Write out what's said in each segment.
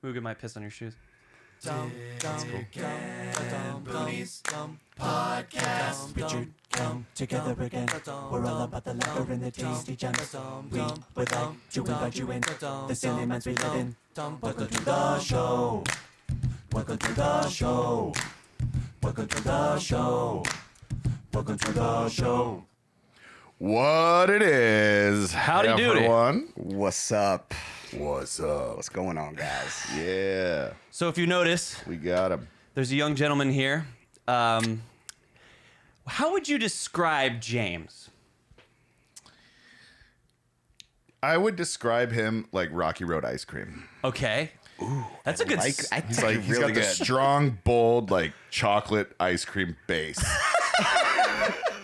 Mooga might piss on your shoes. Dick and Boonies podcast. Richard, come together again. We're all about the liquor and the tasty gems. We would like to invite you in the silly minds we live in. Welcome to the show. Welcome to the show. Welcome to the show. Welcome to the show. What it is. Howdy doody. Everyone. What's up? What's up? What's going on, guys? Yeah. So if you notice, We got him. there's a young gentleman here. How would you describe James? I would describe him like Rocky Road ice cream. Okay. Ooh, that's a good. He's like he's got the strong, bold, like chocolate ice cream base.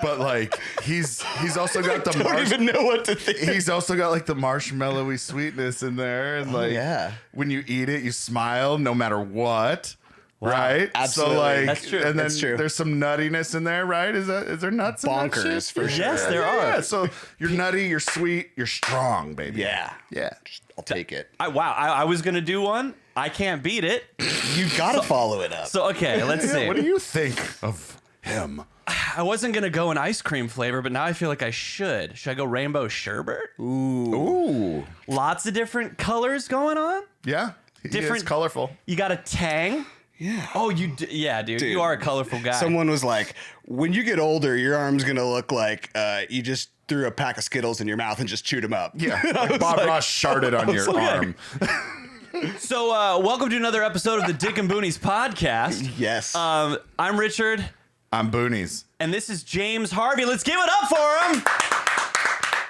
But like he's also got the I don't even know what to think. He's also got like the marshmallowy sweetness in there, and like when you eat it, you smile no matter what. Wow. Right? Absolutely. So like that's true. And then That's true. there's some nuttiness in there, right? Is there nuts in that Bonkers shit? for sure. Yes, there are. Yeah, so you're nutty, you're sweet, you're strong, baby. Yeah. Yeah. I'll take it. I was gonna do one. I can't beat it. You gotta follow it up. So okay, let's see. What do you think of him? I wasn't gonna go an ice cream flavor, but now I feel like I should. Should I go rainbow sherbet? Ooh. Lots of different colors going on. Yeah. Different- It's colorful. You got a Tang. Yeah. Oh, yeah, dude. You are a colorful guy. Someone was like, when you get older, your arm's gonna look like you just threw a pack of Skittles in your mouth and just chewed them up. Yeah. Like Bob Ross sharded on your arm. So, welcome to another episode of the Dick and Boonies podcast. Yes. I'm Richard, I'm Boonies. and this is James Harvey. Let's give it up for him.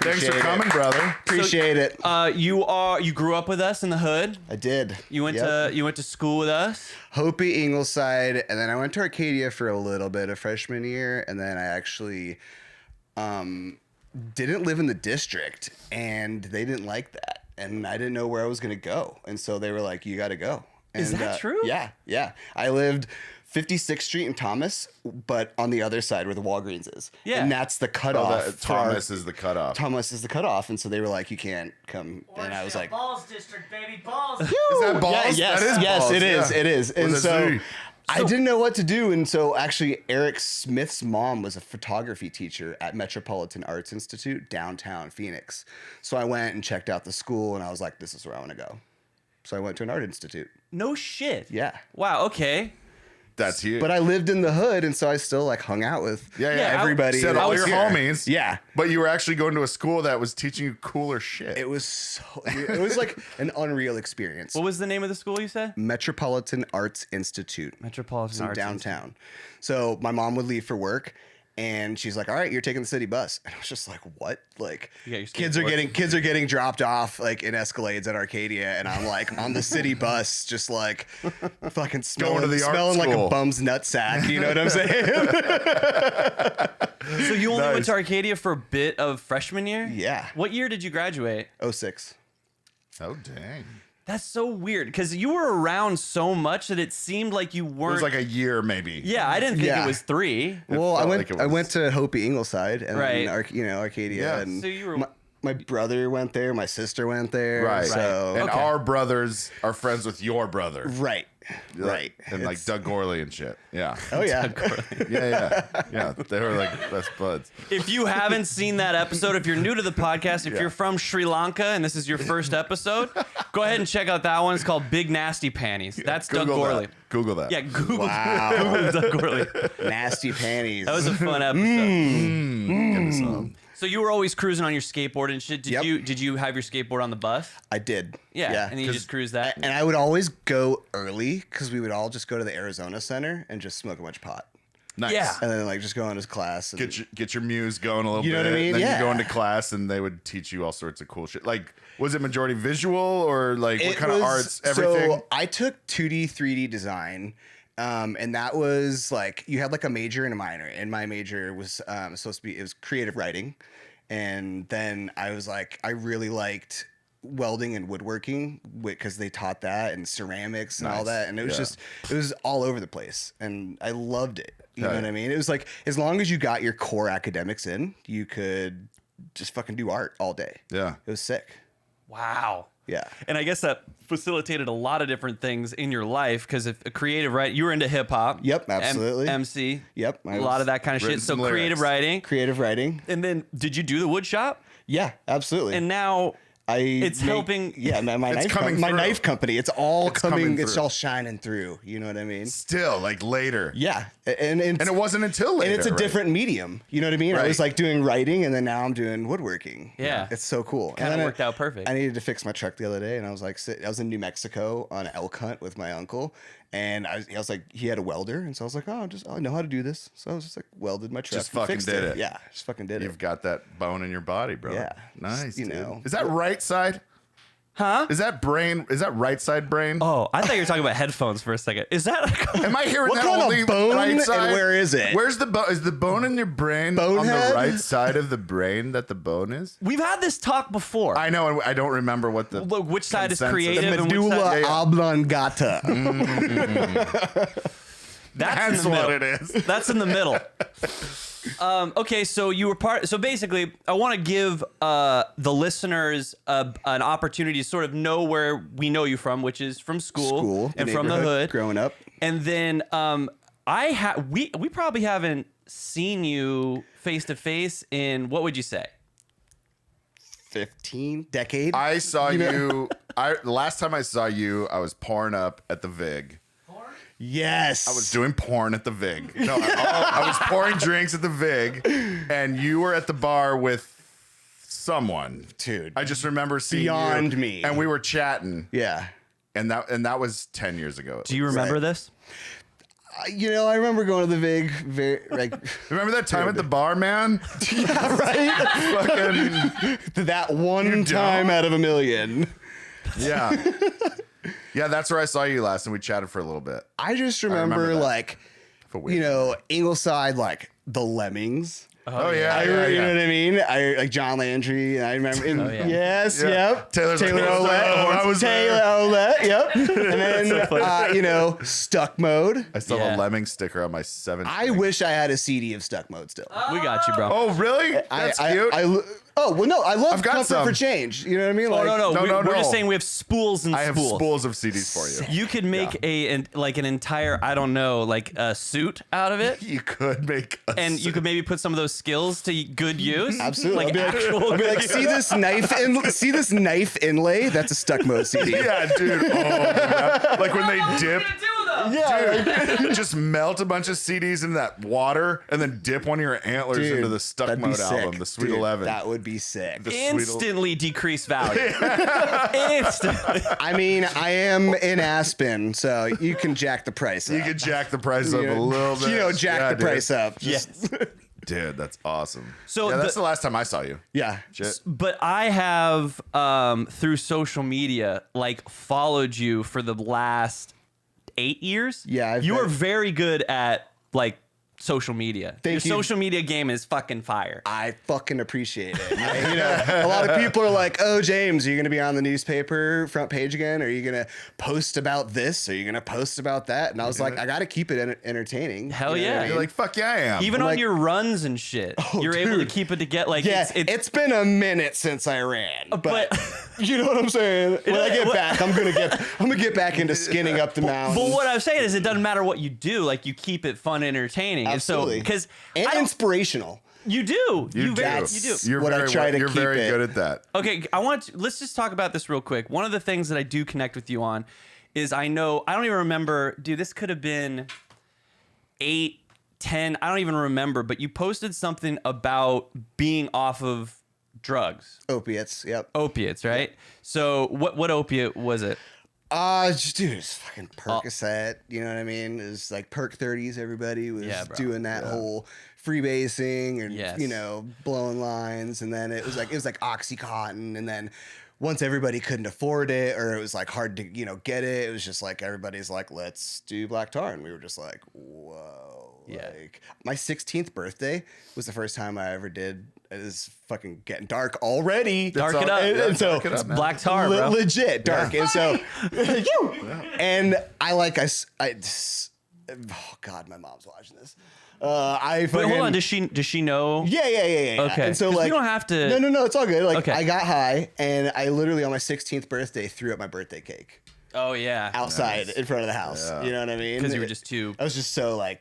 Thanks for Appreciate coming, it. brother. Appreciate it. You grew up with us in the hood. I did. You went to school with us. Hopi, Ingleside, and then I went to Arcadia for a little bit of freshman year, and then I actually didn't live in the district, and they didn't like that, and I didn't know where I was gonna go, and so they were like, "You got to go." And, Is that true? Yeah. I lived 56th Street in Thomas, but on the other side where the Walgreens is. Yeah. And that's the cutoff. Thomas is the cutoff. Thomas is the cutoff, and so they were like, "You can't come," and I was like, Balls District, baby, balls. Is that balls? Yes, That is yes, balls, it is. yeah. It is. And Was it so zoo? I didn't know what to do. And so actually, Eric Smith's mom was a photography teacher at Metropolitan Arts Institute downtown Phoenix. So I went and checked out the school, and I was like, this is where I want to go. So I went to an art institute. No shit. Yeah. Wow. Okay. That's huge. But I lived in the hood, and so I still like hung out with everybody. Said that all was your here. homies. Yeah. But you were actually going to a school that was teaching you cooler shit. It was like an unreal experience. What was the name of the school you said? Metropolitan Arts Institute. Metropolitan in Arts downtown. So my mom would leave for work, and she's like, "All right, you're taking the city bus." And I was just like, "What?" Like, You got your kids are skateboard. getting dropped off like in Escalades at Arcadia, and I'm like on the city bus, just like fucking smelling to the art like a school. bum's nutsack. You know what I'm saying? So you only went Nice. to Arcadia for a bit of freshman year? Yeah. What year did you graduate? 06. Oh, dang. That's so weird because you were around so much that it seemed like you It weren't. was like a year, maybe. yeah, I didn't think Yeah. it was 3. Well, I felt went. like it I was- went to Hopi Ingleside and Right. then Arcadia. Yeah. And So you were- my brother went there. My sister went there. Right. So And Okay. our brothers are friends with your brother. right. Right. And like It's- Doug Gorley and shit. Yeah. Oh yeah. Yeah. They were like best buds. If you haven't seen that episode, if you're new to the podcast, if you're from Sri Lanka and this is your first episode, go ahead and check out that one. It's called Big Nasty Panties. That's Doug Google Gorley. that. Google that. Yeah, Google, Wow. Google Doug Gorley. Nasty panties. That was a fun episode. Give me some. So you were always cruising on your skateboard and shit. Yep. Did you have your skateboard on the bus? I did. Yeah. And then you just cruise that. And I would always go early because we would all just go to the Arizona Center and just smoke a bunch of pot. Nice. Yeah. And then like just go into class. And, Get your muse going a little You know bit. what I mean? Then Yeah. you go into class and they would teach you all sorts of cool shit. Like, was it majority visual or like what It kind of was- arts? Everything? So I took 2D, 3D design. And that was like, you had like a major and a minor. And my major was supposed to be, it was creative writing. And then I was like, I really liked welding and woodworking because they taught that and ceramics and all Nice. that. And it was Yeah. it was all over the place. And I loved it. You know Yeah. what I mean? It was like, as long as you got your core academics in, you could just fucking do art all day. Yeah. It was sick. Wow. Yeah. And I guess that facilitated a lot of different things in your life because if a creative writing, you were into hip hop. Yep, absolutely. MC. Yep. A lot of that kind of shit. written So some creative lyrics. writing. And then did you do the wood shop? Yeah, absolutely. And now it's helping. Yeah, my It's coming my through. knife company. It's all coming It's through. all shining through. You know what I mean? Still, like later. Yeah, and it wasn't until later. and it's a right? different medium. You know what I mean? I was Right. like doing writing, and then now I'm doing woodworking. Yeah. It's so cool. Kind of And then worked out perfect. I needed to fix my truck the other day, and I was like, I was in New Mexico on an elk hunt with my uncle, and I was like, he had a welder, and so I was like, I know how to do this. So I was just like welded my truck. Just and fucking fixed did it. Yeah, just fucking did You've it. got that bone in your body, bro. Yeah. Nice. You dude. know. Is that right side? Huh? Is that brain? Is that right side brain? Oh, I thought you were talking about headphones for a second. Is that Am I hearing What that kind of only bone right and side? where is it? Where's the bone? Is the bone in your brain on Bonehead? the right side of the brain that the bone is? We've had this talk before. I know, and I don't remember what the Look, which side is consensus- creative The and which medulla side? oblongata. That's in the what middle. it is. That's in the middle. Okay, so you were part. So basically, I want to give the listeners an opportunity to sort of know where we know you from, which is from school, and from the neighborhood, hood. growing up. And then we probably haven't seen you face to face in what would you say? 15 decade. I saw you. The last time I saw you, I was pouring up at the Vig. Yes. I was doing porn at the Vig. No, I was pouring drinks at the Vig, and you were at the bar with someone. Dude. I just remember seeing Beyond you, me. and we were chatting, Yeah. and that was 10 years ago. Do you remember this? I remember going to the Vig. Remember that time at the bar, man? Yeah, right? Fucking That one You time don't? out of a million. yeah, yeah. That's where I saw you last, and we chatted for a little bit. I just remember remember, that. like, For weird. Ingleside, like the Lemmings. Oh yeah, I yeah, remember, yeah. you know what I mean? I like John Landry, and I remember. yeah. Yes, Yeah. yep. Taylor's like, Taylor "Oh, I was Taylor there." Olette, yep. And then Stuck Mode. I still have Yeah. a lemming sticker on my 7th. I wish I had a CD of Stuck Mode still. We got you, bro. Oh really? That's cute. I love I've got Comfort some. for Change. You know what I mean? Oh, no. No, We're just no. saying we have spools and I have spools. spools of CDs for you. You could make an entire, I don't know, like a suit out of it. You could make a And you could maybe put some of those skills to good use. Absolutely. Like actual I'll be like, see this knife inlay? That's a Stuck Mode CD. Yeah, dude. Oh, man. Like when they dip. Yeah. Dude, just melt a bunch of CDs into that water and then dip one of your antlers Dude, into the Stuck that'd be Mode sick. album, the Sweet Dude, 11. That would be sick. The Sweet Instantly decrease value. Instantly. I mean, I am in Aspen, so you can jack the price up. You could jack the price up a little bit. jack Yeah, the dude. price up. Yes. Dude, that's awesome. So yeah, that's the- the last time I saw you. Yeah. Shit. But I have, through social media, like followed you for the last 8 years. Yeah, I've you been- are very good at like social media. Your Thank you. social media game is fucking fire. I fucking appreciate it. A lot of people are like, "Oh, James, are you going to be on the newspaper front page again? Are you going to post about this? Are you going to post about that?" And I was like, "I got to keep it entertaining." Hell You know what yeah. I mean? You're like, fuck yeah, I am. Even I'm on like- your runs and shit, you're able to dude. keep it together. Like, yeah, it's it's been a minute since I ran, but you know what I'm saying. When I get back, I'm gonna get back into skinning up the mountains. But what I'm saying is, it doesn't matter what you do. Like, you keep it fun, and entertaining. Absolutely. And so, because and inspirational. you do, you do. you do. You're what I very, try to you're keep very it. good at that. Okay, let's just talk about this real quick. One of the things that I do connect with you on is I don't even remember, dude, this could have been 8, 10, I don't even remember, but you posted something about being off of drugs, Opiates. Yep. opiates, right? So what opiate was it? Dude, it's fucking Percocet. You know what I mean? It's like Perk 30s. Everybody was Yeah, bro. doing that whole freebasing and Yes. blowing lines, and then it was like OxyContin, and then once everybody couldn't afford it, or it was like hard to get it, it was just like everybody's like, let's do black tar, and we were just like, whoa. Yeah. Like my 16th birthday was the first time I ever did. It is fucking getting dark already. Dark it up. And so dark it up, man. Black tar, bro. legit dark, and so and I Oh God, my mom's watching this. I Wait, fucking, hold on. Does she know? Yeah. Okay. And so 'Cause like, you don't have to. No, it's all good. Like, Okay. I got high, and I literally on my 16th birthday threw up my birthday cake Oh yeah. outside in front of the house. Yeah. You know what I mean? Because you were just too. I was just so like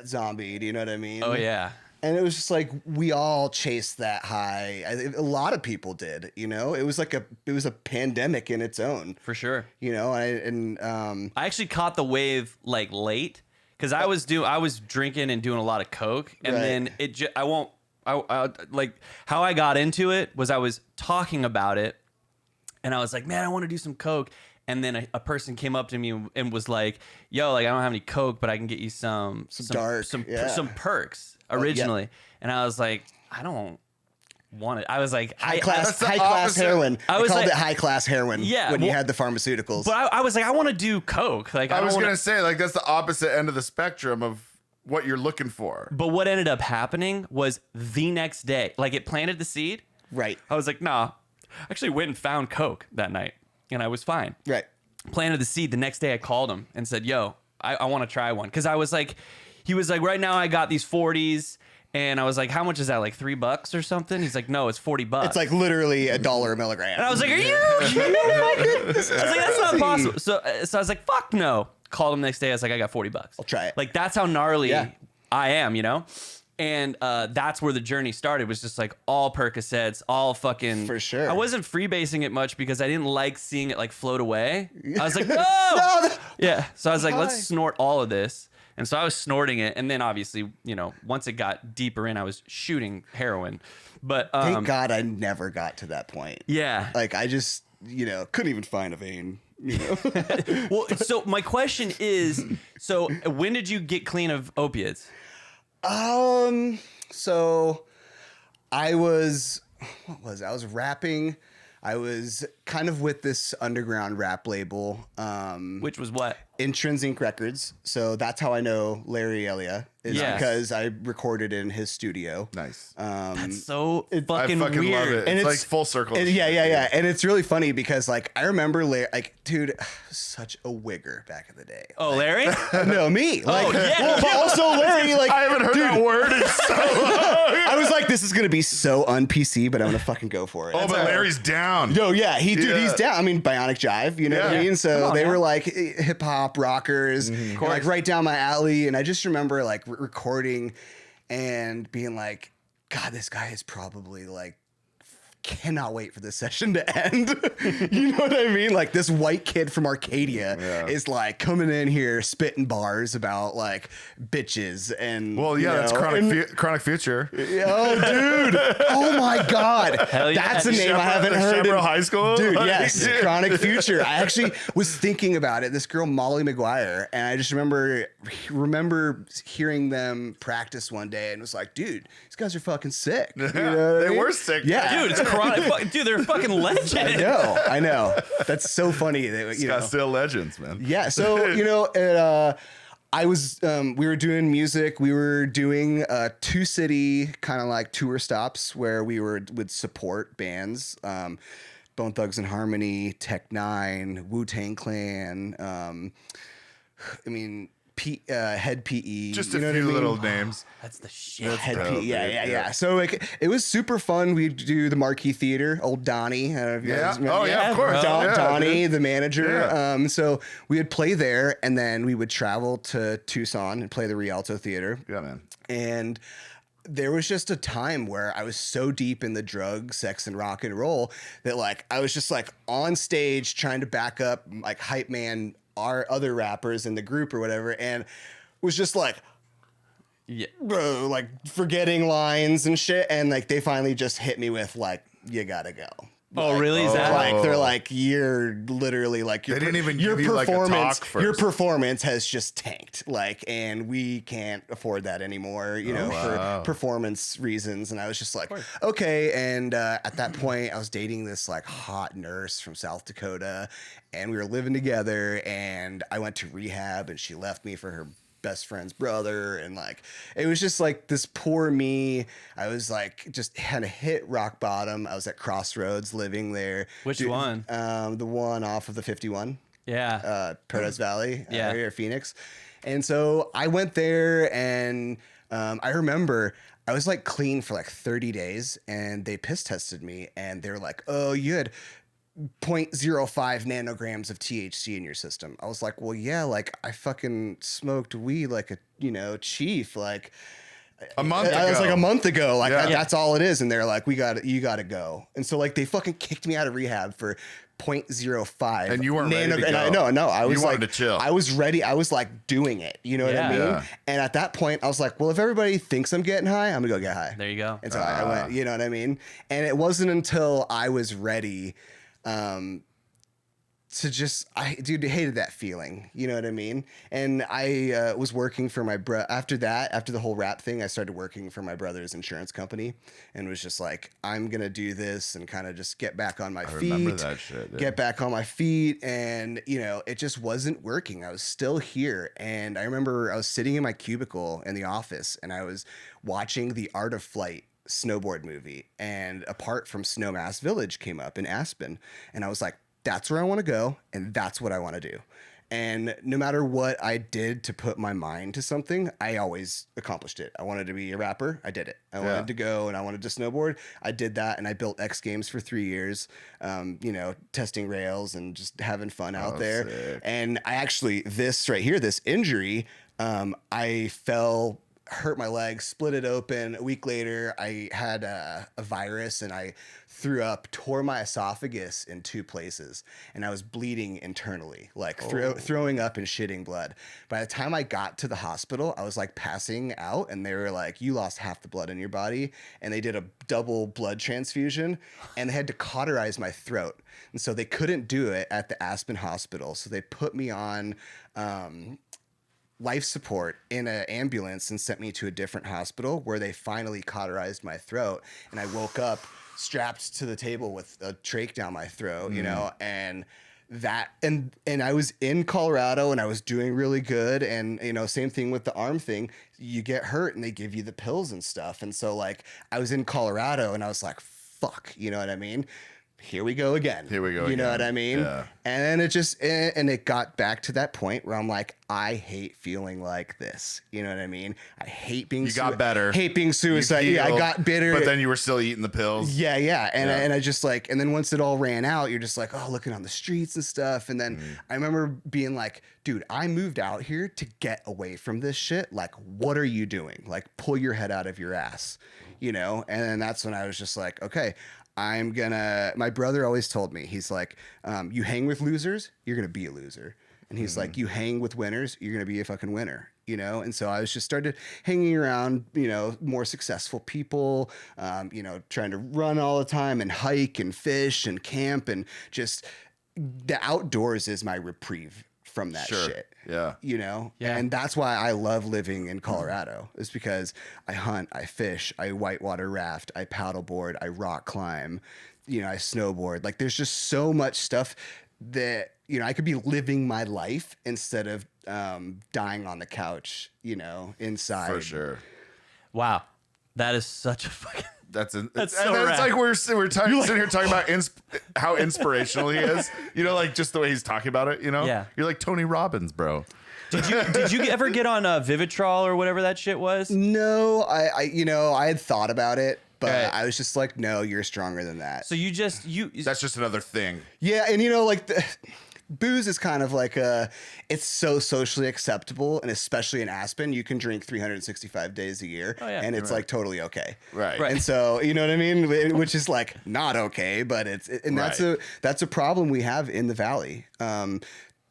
zombied. You know what I mean? Oh yeah. And it was just like we all chased that high. A lot of people did. You know, it was like it was a pandemic in its own. For sure. You know, I actually caught the wave like late because I was drinking and doing a lot of coke, and Right. then I like how I got into it was I was talking about it, and I was like, man, I want to do some coke. And then a person came up to me and was like, yo, like I don't have any coke, but I can get you some dark, some yeah. perks originally. And I was like, I don't want it. I was like, high that's the class opposite. heroin. I I was called like- it high class heroin. Yeah, when you well- had the pharmaceuticals. but I was like, I want to do coke. Like I was don't gonna wanna- say like that's the opposite end of the spectrum of what you're looking for. But what ended up happening was the next day, like it planted the seed. right. I was like, nah. I actually went and found coke that night, and I was fine. Right. Planted the seed. The next day I called him and said, yo, I want to try one. Because I was like, he was like, right now I got these 40s. And I was like, how much is that? Like $3 or something? He's like, no, it's $40. It's like literally $1 a milligram. and I was like, are you kidding me? I was like, that's not possible. So I was like, fuck no. Called him the next day. I was like, I got $40. I'll try it. Like that's how gnarly Yeah. I am, you know? And that's where the journey started. Was just like all Percocets, all fucking. For sure. I wasn't freebasing it much because I didn't like seeing it like float away. I was like, no. Yeah. So I was like, let's snort all of this. And so I was snorting it. And then obviously, you know, once it got deeper in, I was shooting heroin. But Thank God I never got to that point. yeah. Like I just, couldn't even find a vein. You know? Well, so my question is, so when did you get clean of opiates? So I was rapping. I was kind of with this underground rap label, Which was what? Intrinsic Records. So that's how I know Larry Elia is Yes. because I recorded in his studio. Nice. That's so I fucking fucking weird. love it. And It's like it's- full circle. Yeah. And it's really funny because like I remember dude, such a wigger back in the day. Oh, Larry? No, me. Like, yeah. well, but also Larry. Like, I haven't heard that word in so long. I was like, this is gonna be so un-PC, but I'm gonna fucking go for it. Oh, but Larry's down. No, yeah, he's Yeah. down. I mean, Bionic Jive, you know what I Yeah. mean? So Come on, they man. were like hip hop rockers, and, like right down my alley. And I just remember like recording and being like, God, this guy is probably like, cannot wait for this session to end. You know what I mean? Like this white kid from Arcadia Yeah. is like coming in here spitting bars about like bitches and Well, yeah, that's Chronic Future. Oh, dude! Oh my God! Hell yeah. That's a name I haven't heard. Chaparral High School, Dude. Like, Yes, yeah. Chronic Future. I actually was thinking about it. This girl Molly McGuire, and I just remember hearing them practice one day, and was like, dude, these guys are fucking sick. You know what I They mean? were sick. Yeah, Dude, it's chronic. Dude, they're a fucking legend. I know. That's so funny. That, you know. Scottsdale Legends, man. Yeah. So, I was, we were doing music. We were doing 2 city kind of like tour stops where we would support bands. Bone Thugs and Harmony, Tech Nine, Wu-Tang Clan. Head PE. Just you a know few what I mean? little names. That's the shit. Head dope, PE. dude. Yeah. Yeah. So like, it was super fun. We'd do the Marquee Theater, old Donnie. I don't know if you Yeah. guys remember. Oh, yeah, of course. Yeah, Donnie, dude. the manager. Yeah. So we would play there, and then we would travel to Tucson and play the Rialto Theater. Yeah, man. And there was just a time where I was so deep in the drugs, sex, and rock and roll that like I was just like on stage trying to back up like hype man, our other rappers in the group or whatever, and was just like, Yeah. bro, like forgetting lines and shit, and like they finally just hit me with like, you gotta go. Oh, really? Is that Like they're like, you're literally like They didn't even your give you, like, a performance. talk first. Your performance has just tanked, like, and we can't afford that anymore. You know, wow. for performance reasons. And I was just like, okay. And at that point, I was dating this like hot nurse from South Dakota, and we were living together. And I went to rehab, and she left me for her best friend's brother, and like it was just like this poor me. I was like just had hit rock bottom. I was at Crossroads living there. Which one? The one off of the 51. Paradise Valley Yeah. area, or Phoenix. And so I went there, and I remember I was like clean for like 30 days, and they piss tested me, and they were like, "Oh, you had 0.05 nanograms of THC in your system." I was like, "Well, yeah, like I fucking smoked weed like a, chief, like A month ago. I was like a month ago, like Yeah. that's all it is." And they're like, you got to go. And so like they fucking kicked me out of rehab for 0.05. And you weren't ready to and go. No, I was wanted like, to chill. I was ready. I was like doing it. You know what I mean? Yeah. And at that point, I was like, well, if everybody thinks I'm getting high, I'm gonna go get high. There you go. And so I went, you know what I mean? And it wasn't until I was ready to just, I hated that feeling. You know what I mean? And I was working for my after the whole rap thing, I started working for my brother's insurance company, and was just like, I'm going to do this and kind of just get back on my feet. remember that shit, dude. Get back on my feet. And, it just wasn't working. I was still here. And I remember I was sitting in my cubicle in the office, and I was watching The Art of Flight snowboard movie, and Apart from Snowmass Village came up in Aspen, and I was like, that's where I want to go, and that's what I want to do. And no matter what I did to put my mind to something, I always accomplished it. I wanted to be a rapper, I did it. I wanted to go, and I wanted to snowboard, I did that. And I built X Games for 3 years, testing rails and just having fun out there. Sick. And I actually, this right here, this injury, I hurt my leg, split it open. A week later, I had a virus, and I threw up, tore my esophagus in 2 places, and I was bleeding internally, like throwing up and shitting blood. By the time I got to the hospital, I was like passing out, and they were like, you lost half the blood in your body. And they did a double blood transfusion, and they had to cauterize my throat. And so they couldn't do it at the Aspen hospital. So they put me on life support in an ambulance and sent me to a different hospital, where they finally cauterized my throat. And I woke up strapped to the table with a trach down my throat, and I was in Colorado, and I was doing really good. And, same thing with the arm thing. You get hurt and they give you the pills and stuff. And so like I was in Colorado, and I was like, fuck, you know what I mean? Here we go again. You know what I mean? Yeah. And it got back to that point where I'm like, I hate feeling like this. You know what I mean? I hate being. You got better. Hate being suicide. Yeah, I got bitter. But then you were still eating the pills. Yeah. And I just like, and then once it all ran out, you're just like, oh, looking on the streets and stuff. And then I remember being like, dude, I moved out here to get away from this shit. Like, what are you doing? Like, pull your head out of your ass, And then that's when I was just like, okay, my brother always told me, he's like, you hang with losers, you're going to be a loser. And he's like, you hang with winners, you're going to be a fucking winner, And so I was just started hanging around, more successful people, trying to run all the time and hike and fish and camp, and just the outdoors is my reprieve from that shit. Yeah. Yeah. And that's why I love living in Colorado, is because I hunt, I fish, I whitewater raft, I paddleboard, I rock climb, I snowboard. Like there's just so much stuff that, I could be living my life instead of dying on the couch, inside. For sure. Wow. That is such a fucking... That's so it's rad. like we're sitting here talking about how inspirational he is. Like just the way he's talking about it. Yeah. You're like Tony Robbins, bro. Did you ever get on Vivitrol or whatever that shit was? No, I had thought about it, but Right. I was just like, no, you're stronger than that. So That's just another thing. Yeah, and like booze is kind of like it's so socially acceptable, and especially in Aspen, you can drink 365 days a year, and it's like totally okay. Right. And so, you know what I mean? Which is like not okay, but that's a problem we have in the Valley.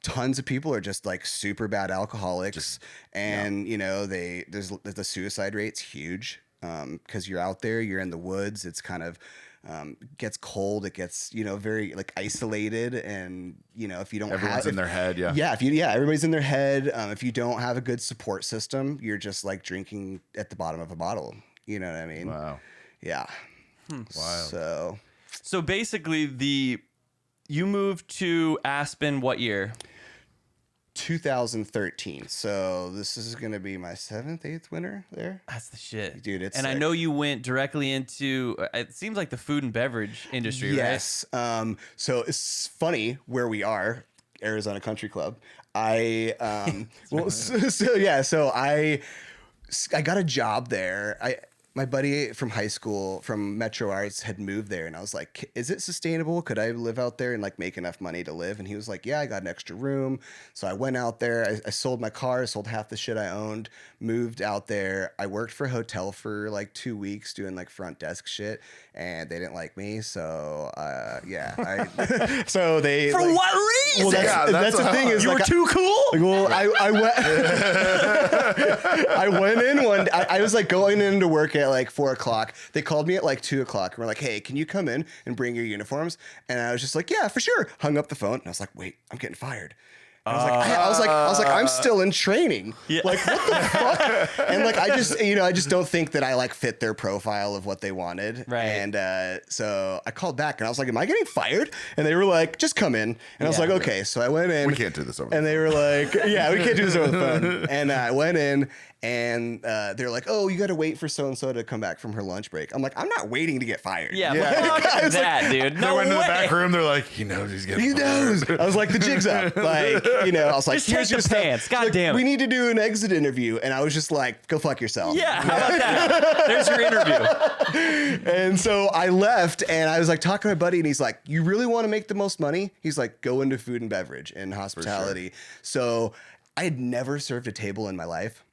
Tons of people are just like super bad alcoholics, and the suicide rate's huge because you're out there, you're in the woods. It's kind of gets cold. It gets very like isolated, and if you don't Everyone's in their head. Yeah. Everybody's in their head. If you don't have a good support system, you're just like drinking at the bottom of a bottle. You know what I mean? Wow. Yeah. Wild. So basically, you moved to Aspen what year? 2013. So this is going to be my 7th, 8th winter there. That's the shit, Dude, it's and I sick. know you went directly into. It seems like the food and beverage industry, Yes. So it's funny where we are. Arizona Country Club. I got a job there. My buddy from high school from Metro Arts had moved there, and I was like, is it sustainable? Could I live out there and like make enough money to live? And he was like, yeah, I got an extra room. So I went out there. I sold my car, sold half the shit I owned, moved out there. I worked for a hotel for like 2 weeks doing like front desk shit, and they didn't like me. So so they For like, what reason? well, that's the thing is you like, were too cool. well, I went. I went in one. I was like going in to work at like 4 o'clock. They called me at like 2 o'clock. And we're like, "Hey, can you come in and bring your uniforms?" And I was just like, "Yeah, for sure." Hung up the phone, and I was like, "Wait, I'm getting fired." And I was like, I'm still in training. Yeah. Like, what the fuck? And like, I just don't think that I like fit their profile of what they wanted. Right. And so I called back and I was like, am I getting fired? And they were like, just come in. And I was like, okay. So I went in. We can't do this over the And they were like, yeah, we can't do this over the phone. And I went in. And they're like, oh, you got to wait for so-and-so to come back from her lunch break. I'm like, I'm not waiting to get fired. Yeah, Yeah. fuck that, dude. They No went way. into the back room. They're like, he knows he's getting He knows. I was like, the jig's up. Like, I was like, Just take here's the your stuff. pants. God Like, damn it. we need to do an exit interview. And I was just like, go fuck yourself. Yeah, how about that? There's your interview. And so I left and I was like talking to my buddy and he's like, you really want to make the most money? He's like, go into food and beverage and hospitality. So I had never served a table in my life.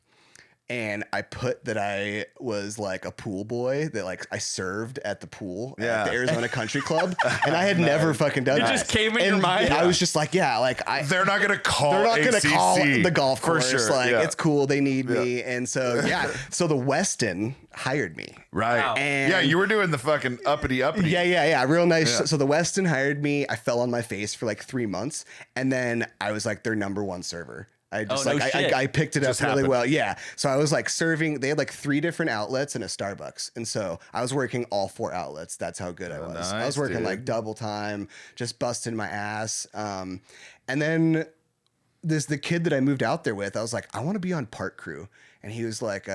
And I put that I was like a pool boy, that like I served at the pool at the Arizona Country Club, and I had never fucking done that. It just came in your mind. I was just like, yeah, like They're not gonna call. they're not gonna call ACC the golf course. for sure. Like Yeah. it's cool, they need me, and so so the Westin hired me. Right. Wow. And Yeah, you were doing the fucking uppity. Yeah, real nice. Yeah. So the Westin hired me. I fell on my face for like 3 months, and then I was like their number one server. I just no like shit. I picked it Just up really happened. well. Yeah. So I was like serving. They had like 3 different outlets and a Starbucks, and so I was working all 4 outlets. That's how good I was. I nice, was working dude. like double time, just busting my ass. And then the kid that I moved out there with, I was like, I want to be on park crew, and he was like,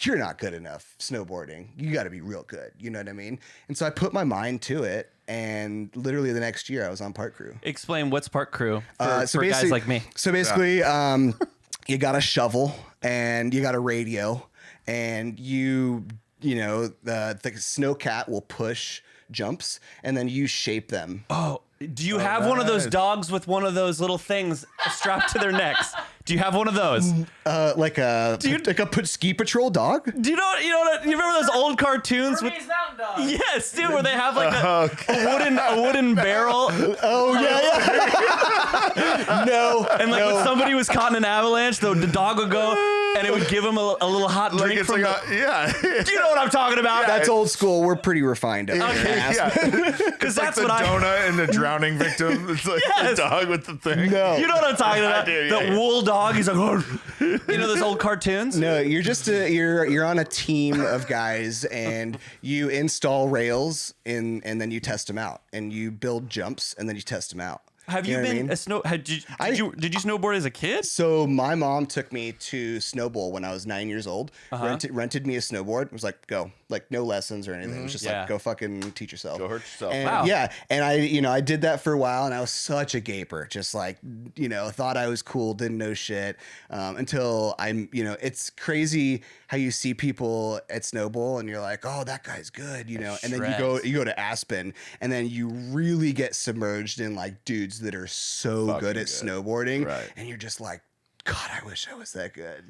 you're not good enough snowboarding. You got to be real good. You know what I mean? And so I put my mind to it. And literally the next year I was on park crew. Explain what's park crew for guys basically- like me. So basically, you got a shovel and you got a radio, and the snowcat will push jumps, and then you shape them. Oh, do you have one of those nice. dogs with one of those little things strapped to their necks? Do you have one of those? Like a ski patrol dog. Do you know? You remember those old cartoons with? Mountain Dog. Yes, dude, where they have like a wooden barrel, Oh yeah. No. and like when somebody was caught in an avalanche, the dog would go and it would give him a little hot Like drink it's from. like Do you know what I'm talking about? That's old school. We're pretty refined. Up here. Because like that's the what I. donut and the drowning victim. It's like Yes. the dog with the thing. No. You know what I'm talking about? do, The yeah. wool dog. He's like, you know those old cartoons. No, you're just you're on a team of guys, and you install rails and then you test them out, and you build jumps and then you test them out. Have you know what I been mean? a snow? Did you snowboard as a kid? So my mom took me to Snowbowl when I was 9 years old. Rented me a snowboard. It was like, go, like no lessons or anything. It was just Yeah. like, go fucking teach yourself. Go hurt yourself. And, Wow. Yeah, and I did that for a while, and I was such a gaper. Just like thought I was cool, didn't know shit until it's crazy how you see people at Snowbowl and you're like, oh, that guy's good, and then you go to Aspen, and then you really get submerged in like dudes that are so Fucking good at good. snowboarding, Right. and you're just like, God, I wish I was that good,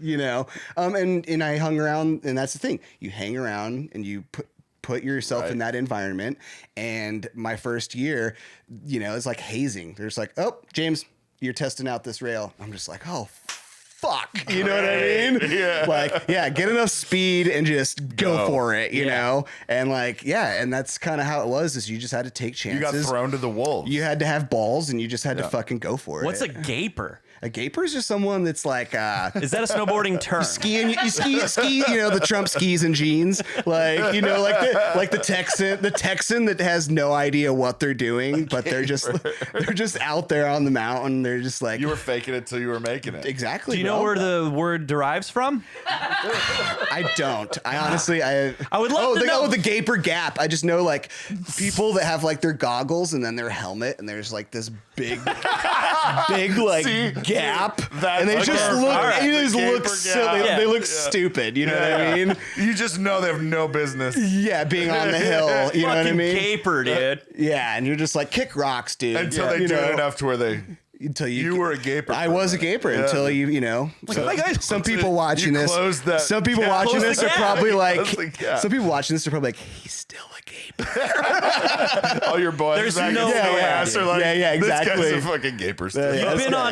and I hung around, and that's the thing, you hang around and you put yourself in that environment. And my first year, it's like hazing. There's like, oh, James, you're testing out this rail. I'm just like, oh, fuck. You know what I mean? Yeah. Like, yeah, get enough speed and just go for it, you know? And like, yeah, and that's kind of how it was, is you just had to take chances. You got thrown to the wolves. You had to have balls, and you just had to fucking go for What's it. a gaper? A gaper is just someone that's like, Is that a snowboarding term? ski, the Trump skis and jeans, like the Texan that has no idea what they're doing, but they're just out there on the mountain. They're just like, You were faking it till you were making it. exactly. Do you know where the word derives from? I don't. I honestly, I would love to know. Oh, the gaper gap. I just know like people that have like their goggles and then their helmet, and there's like this big like gap, and they just look. Right. They just look silly. Yeah. They look stupid. You know what I mean? You just know they have no business. Yeah, being on the hill. You know what I Fucking mean? caper, dude. Yeah, and you're just like kick rocks, dude. Until they do it enough to where they. Until You were a gaper. I was a gaper until you know. Some people watching this. Some people watching this are probably like. Some people watching this are probably like, he's still a gaper. All your boys There's back no in way. ass are like, exactly. This guy's a fucking gaper still.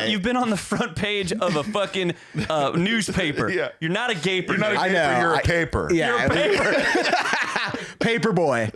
You've been on the front page of a fucking newspaper. Yeah. You're not a gaper. You're not a dude. gaper, know. you're a paper. Yeah, paper boy.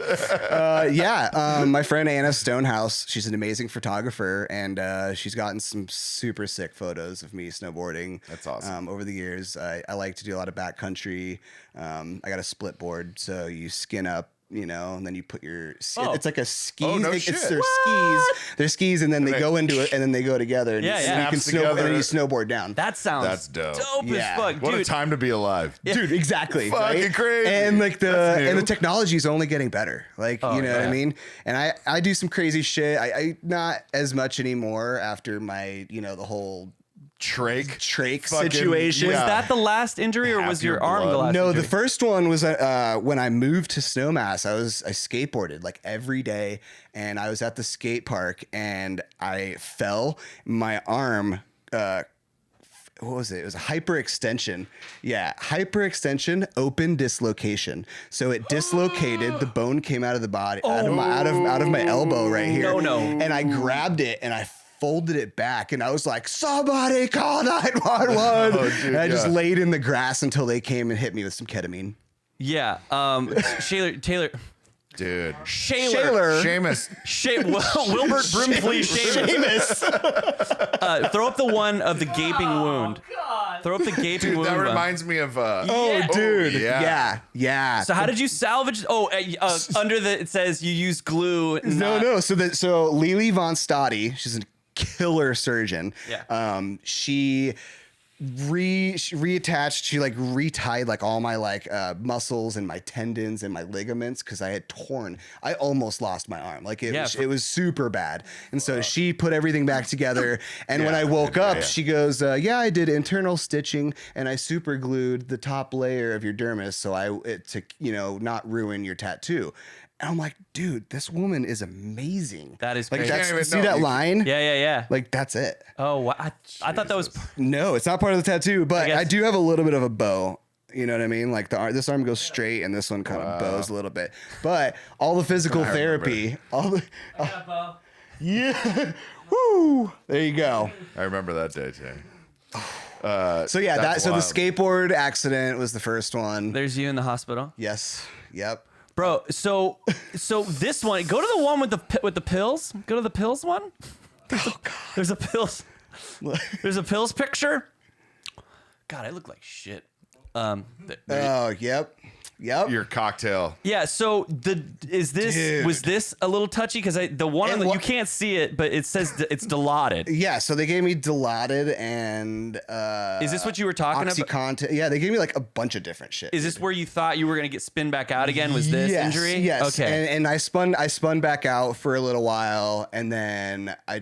My friend Anna Stonehouse, she's an amazing photographer, and she's gotten some super sick photos of me snowboarding. That's awesome. Over the years, I like to do a lot of backcountry. I got a split board, so you skin up. You know, and then you put your. It's like a skis. Oh, no it's shit. their skis. Their skis, and then they go into it, and then they go together. And Yeah, you, yeah. you can Snaps together. and then you snowboard down. That sounds That's dope. Yeah. as fuck, What dude. a time to be alive. Dude, exactly. Fucking right? crazy. And like That's new. the technology is only getting better. Like, you know what I yeah. mean? And I do some crazy shit. I not as much anymore after my, the whole trach Fucking- situation. Was yeah. that the last injury, or Half was your your arm the blood. last No, injury? the first one was when I moved to Snowmass. I skateboarded like every day, and I was at the skate park and I fell. My arm, what was it? It was a hyperextension. Yeah, hyperextension, open dislocation. So it dislocated. The bone came out of the body, out of my elbow right here. No. And I grabbed it and I folded it back, and I was like, somebody call 911. Oh, dude, And I just yeah. laid in the grass until they came and hit me with some ketamine. Yeah. Taylor. Dude. Shaler. Seamus. Wilbert Brimley Seamus. Throw up the one of the gaping wound. Throw up the gaping Dude, wound. that one. reminds me of. Dude. yeah. Yeah. So how did you salvage? Under it says you used glue. No. So Lily Von Stoddy, she's a killer surgeon. Yeah. She reattached. She like retied like all my like muscles and my tendons and my ligaments because I had torn. I almost lost my arm. Like it was super bad. And so she put everything back together. And when I woke up, she goes, "Yeah, I did internal stitching and I super glued the top layer of your dermis to not ruin your tattoo." And I'm like, dude, this woman is amazing. That is like crazy. can't even see know. that line? Yeah. Like that's it. Oh, wow. I thought that was. No, it's not part of the tattoo, but guess- I do have a little bit of a bow. You know what I mean? Like this arm goes straight, and this one kind of bows a little bit. But all the physical therapy, yeah, woo, there you go. I remember that day, Jay. So yeah, That's the wild. skateboard accident was the first one. There's you in the hospital, Yes, yep. bro. So this one. Go to the one with the pills. Go to the pills one. There's a pills. There's a pills picture. God, I look like shit. Oh, yep. Your cocktail. Yeah. So was this a little touchy? Because the one on you can't see it, but it says it's Dilaudid. Yeah, so they gave me Dilaudid and Is this what you were talking about? OxyContin. Yeah, they gave me like a bunch of different shit. Is this where you thought you were gonna get spin back out again? Was this injury? Yes. Okay. And I spun back out for a little while, and then I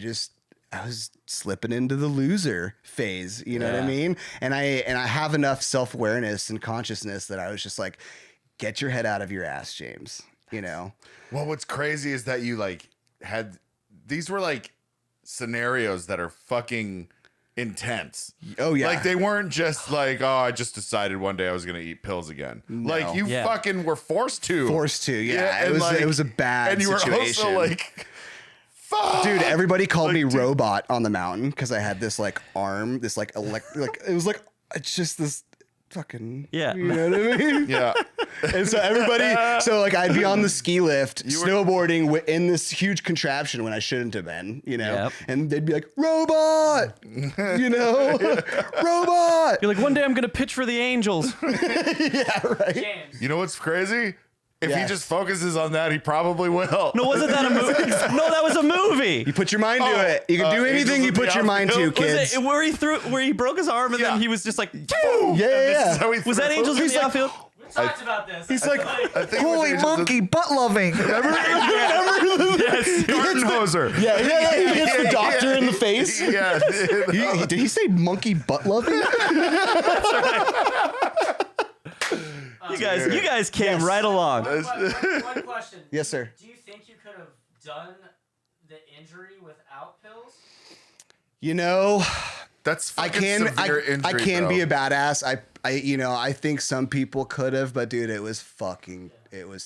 was slipping into the loser phase. You know what I Yeah. mean? And I have enough self-awareness and consciousness that I was just like, get your head out of your ass, James. You know? Well, what's crazy is that you these were like scenarios that are fucking intense. Oh yeah. Like they weren't just like, oh, I just decided one day I was gonna eat pills again. Like you Yeah. fucking were forced to. Yeah. and It was a bad and you situation. were also like, fuck. Dude, everybody called me Robot on the mountain because I had this like arm, this like it was like it's just this fucking Yeah. You know what I mean? Yeah. And so like I'd be on the ski lift, snowboarding in this huge contraption when I shouldn't have been, you know? Yep. And they'd be like, Robot! You know? Robot! You're like, one day I'm gonna pitch for the Angels. Yeah, right. You know what's crazy? If he just focuses on that, he probably will. No, wasn't that a movie? No, that was a movie. You put your mind to it. You can do anything Angels you in the put your mind to, Outfield? kids. Was it where he broke his arm and Yeah. then he was just like, Boom! Yeah, And yeah, this yeah. is how he was that throws. Angels in He's the like- Outfield? We talked about this. He's like, I think it was holy Angels in- monkey, butt loving. Remember? Garden hoser. Yeah. He hits the doctor in the face. Yeah. Did he say monkey butt loving? You guys came right along. One question. Yes, sir. Do you think you could have done the injury without pills? You know, That's I fucking can severe injury, I can be though. a badass. I think some people could have, but dude, it was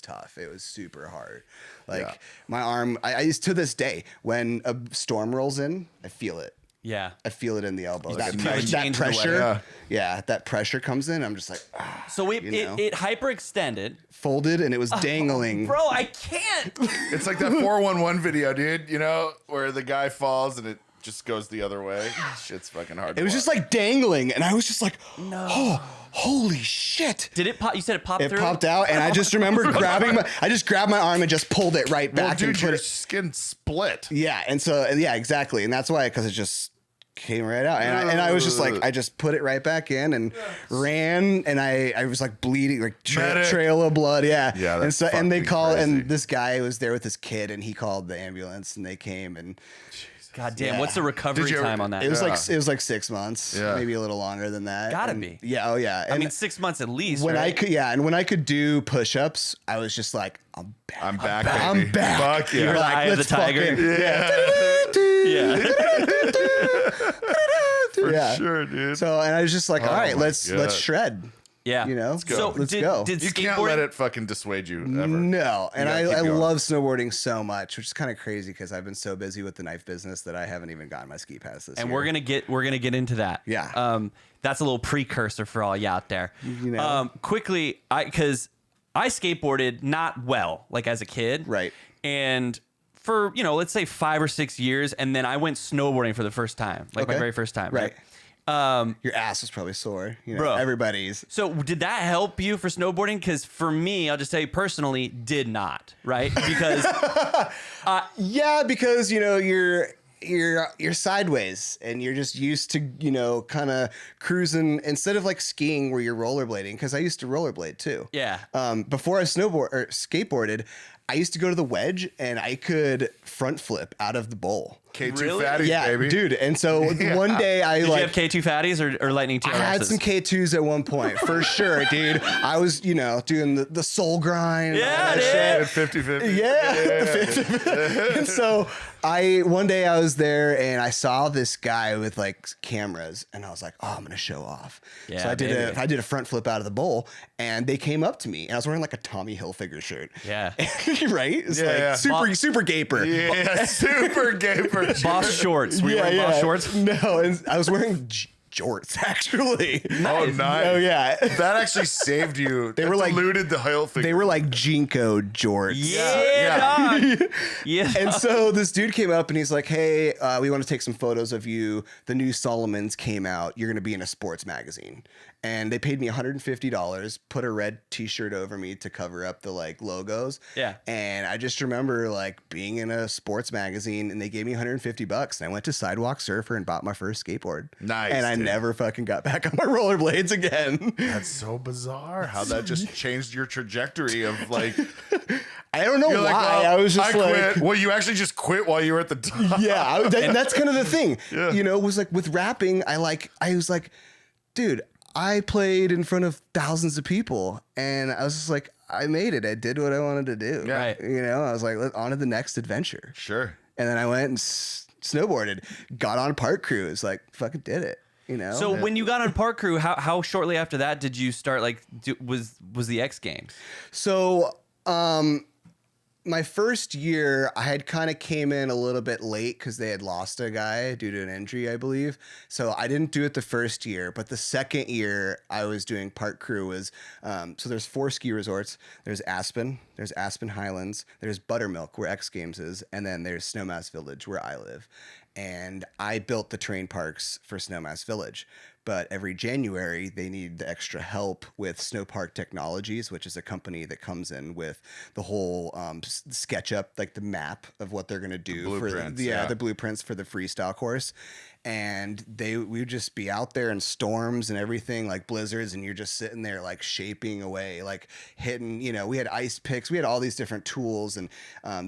tough. It was super hard. Like Yeah. my arm, I used to this day when a storm rolls in, I feel it. Yeah. I feel it in the elbow. That That, feel it that change the pressure. weather. Yeah, that pressure comes in. I'm just like So You know? it hyperextended. folded and it was dangling. Bro, I can't. It's like that 411 video, dude, you know, where the guy falls and it just goes the other way. Shit's fucking hard. It was just like dangling, and I was just like, oh, holy shit. Did it pop? You said it popped It through? popped out, and I just remember I just grabbed my arm and just pulled it right well, back. dude, and put your it, skin split. yeah, and so, yeah, exactly. And that's why, because it just came right out. And I was just like, I just put it right back in and ran, and I was like bleeding, like Medic. trail of blood. Yeah. Yeah, And that's so, and they fucking called, crazy. and this guy was there with his kid, and he called the ambulance, and they came, and God damn. Yeah. What's the recovery Did you ever- time on that? it was Yeah. like 6 months, Yeah. maybe a little longer than that. Gotta And- be. Yeah. Oh yeah. I And mean, 6 months at least. when I right? could, yeah, and when I could do push-ups, I was just like, I'm back. I'm back, I'm baby. back. Fuck yeah. You're the eye of the let's tiger. fucking- Yeah. yeah. Sure, dude. So, and I was just like, all right, my let's God. shred. Yeah. You know, go. So let's did, go. Did You can't skateboarding- let it fucking dissuade you ever. No, and gotta keep I going. love snowboarding so much, which is kind of crazy because I've been so busy with the knife business that I haven't even gotten my ski pass this And year. we're gonna get into that. Yeah. That's a little precursor for all you out there. You know. Quickly, because I skateboarded not well, like as a kid. Right. And for, let's say 5 or 6 years, and then I went snowboarding for the first time, like my Okay. very first time. Right. Right. Your ass was probably sore. Bro. Everybody's. So did that help you for snowboarding? Because for me, I'll just tell you personally, did not. Right. Because Yeah, because you're sideways and you're just used to kind of cruising instead of like skiing where you're rollerblading. Because I used to rollerblade too. Yeah. Before I skateboarded, I used to go to the wedge and I could front flip out of the bowl. K2 Really? fatty, Yeah, baby. dude. And so one day I did like. you have K2 fatties or lightning TRSs? I had some K2s at one point, for sure, dude. I was, doing the soul grind. And all Yeah, that dude. shit. 50-50. Yeah. And so one day I was there and I saw this guy with like cameras and I was like, oh, I'm going to show off. Yeah, so I baby. did a front flip out of the bowl and they came up to me and I was wearing like a Tommy Hilfiger shirt. Yeah. Right? It's Yeah, like yeah. super gaper. Yeah, super gaper. Boss shorts. Were you wearing boss shorts? No, and I was wearing jorts actually. Oh, nice. Oh yeah. That actually saved you. They were like- diluted the hail figure. They were like Jinko jorts. Yeah, dog. Yeah. And so this dude came up and he's like, hey, we want to take some photos of you. The new Solomons came out. You're going to be in a sports magazine. And they paid me $150, put a red t-shirt over me to cover up the like logos. Yeah. And I just remember like being in a sports magazine and they gave me $150 and I went to Sidewalk Surfer and bought my first skateboard. Nice, And I dude. never fucking got back on my rollerblades again. That's so bizarre how that just changed your trajectory of like. I don't know You're why. like, well, I was just I like, quit. Well, you actually just quit while you were at the top. yeah, that's kind of the thing. Yeah. Was like with rapping, I was like, dude, I played in front of thousands of people and I was just like, I made it. I did what I wanted to do. Yeah. Right. I was like, on to the next adventure. Sure. And then I went and snowboarded, got on park cruise, like fucking did it. So when you got on Park Crew, how shortly after that did you start was the X Games? So, my first year, I had kind of came in a little bit late because they had lost a guy due to an injury, I believe. So I didn't do it the first year, but the second year I was doing Park Crew was, so there's 4 ski resorts. There's Aspen Highlands, there's Buttermilk where X Games is, and then there's Snowmass Village where I live. and I built the terrain parks for Snowmass Village. But every January, they need the extra help with Snowpark Technologies, which is a company that comes in with the whole SketchUp, like the map of what they're going to do for the blueprints for the freestyle course. And we would just be out there in storms and everything, like blizzards, and you're just sitting there like shaping away, like hitting, we had ice picks, we had all these different tools, and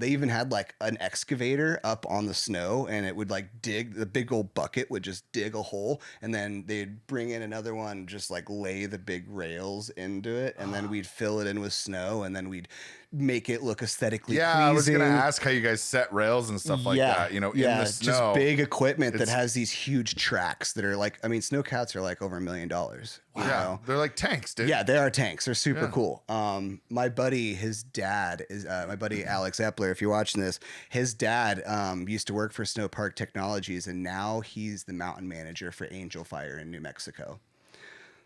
they even had like an excavator up on the snow, and it would like dig, the big old bucket would just dig a hole, and then they'd bring in another one, just like lay the big rails into it, and then we'd fill it in with snow, and then we'd make it look aesthetically pleasing. I was gonna ask how you guys set rails and stuff like that. In the snow, just big equipment that has these huge tracks that are like, snowcats are like over $1 million. Wow, they're like tanks, dude. Yeah, they are tanks. They're super cool. My buddy, his dad is my buddy Alex Epler. If you're watching this, his dad used to work for Snowpark Technologies, and now he's the mountain manager for Angel Fire in New Mexico.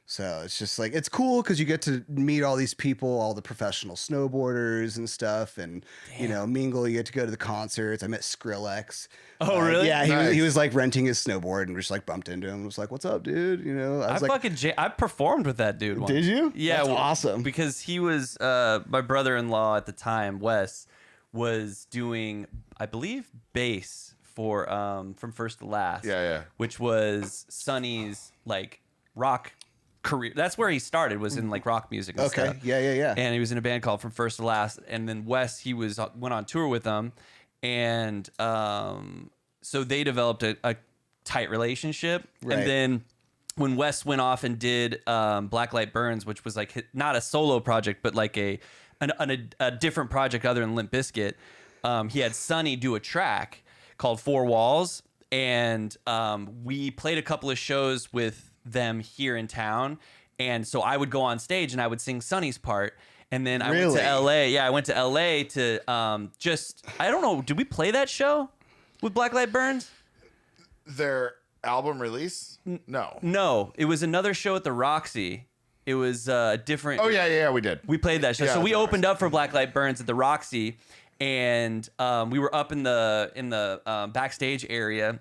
So it's just like, it's cool because you get to meet all these people, all the professional snowboarders and stuff, and mingle. You get to go to the concerts. I met Skrillex. Oh, really? Yeah, Nice. he was like renting his snowboard and just like bumped into him and was like, "What's up, dude?" I was like, I performed with that dude once. "Did you?" Yeah, That's awesome. Because he was my brother-in-law at the time, Wes, was doing, I believe, bass for From First to Last. Yeah. Which was Sonny's like rock career. That's where he started, was in like rock music and Okay. stuff. Yeah. And he was in a band called From First to Last. And then Wes, he went on tour with them, and so they developed a tight relationship. Right. And then when Wes went off and did Blacklight Burns, which was like not a solo project, but like a different project other than Limp Bizkit, he had Sonny do a track called Four Walls, and we played a couple of shows with them here in town, and so I would go on stage and I would sing Sonny's part, and then I went to LA. Yeah, I went to LA to I don't know, did we play that show with Blacklight Burns? Their album release? No, it was another show at the Roxy. It was different. Oh yeah, we did. We played that show. Yeah, So we the opened up for Blacklight Burns at the Roxy, and we were up in the backstage area,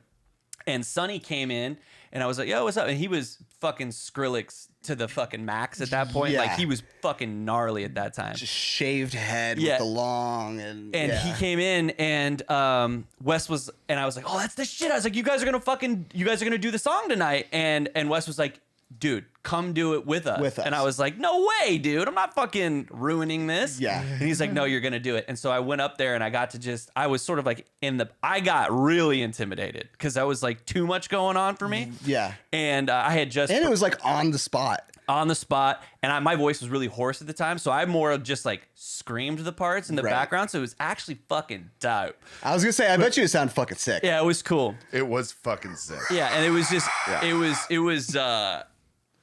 and Sonny came in, and I was like, "Yo, what's up?" And he was fucking Skrillex to the fucking max at that point. Yeah. Like, he was fucking gnarly at that time. Just shaved head with the long and he came in, and Wes was, and I was like, "Oh, that's the shit." I was like, "You guys are gonna do the song tonight," and Wes was like, "Dude, come do it with us." And I was like, "No way, dude. I'm not fucking ruining this." Yeah. And he's like, "No, you're going to do it." And so I went up there, and I was sort of like I got really intimidated because that was like too much going on for me. Yeah. And I had just. And it was like on the spot. And my voice was really hoarse at the time, so I more of just like screamed the parts in the background, so it was actually fucking dope. I was gonna say, I bet you it sounded fucking sick. Yeah, it was cool. It was fucking sick. Yeah, and it was just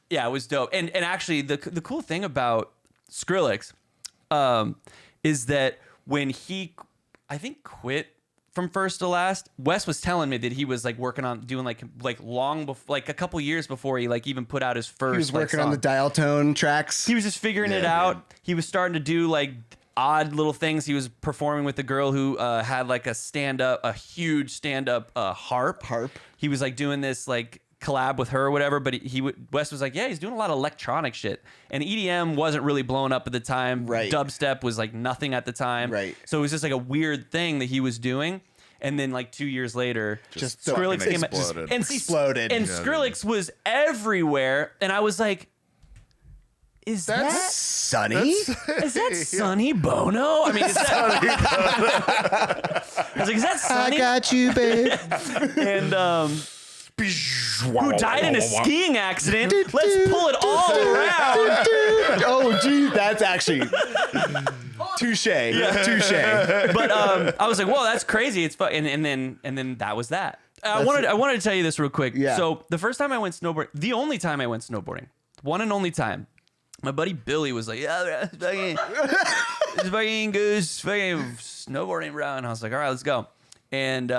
it was dope. And actually the cool thing about Skrillex is that when he, I think, quit From First to Last, Wes was telling me that he was like working on doing like long before, like a couple years before he like even put out his first. He was working on song. the dial tone tracks. He was just figuring it out. He was starting to do like odd little things. He was performing with a girl who had like a huge stand-up harp. He was like doing this like collab with her or whatever, but Wes was like, yeah, he's doing a lot of electronic shit. And EDM wasn't really blowing up at the time. Right. Dubstep was like nothing at the time. Right. So it was just like a weird thing that he was doing. And then like 2 years later, Just Skrillex fucking came out. exploded. And Exploded. And Yeah, Skrillex was everywhere. And I was like, is that Sonny? is that Sonny Bono? I mean, is that I was like, is that Sonny? I got you, babe. And who died in a skiing accident? Let's pull it all around. Oh, gee, that's actually touche. Touche. But I was like, whoa, that's crazy. It's fun. And then that was that. I wanted to tell you this real quick. Yeah. So the first time I went snowboarding, the only time I went snowboarding, one and only time, my buddy Billy was like, yeah, it's fucking goose, fucking snowboarding, bro. And I was like, all right, let's go. And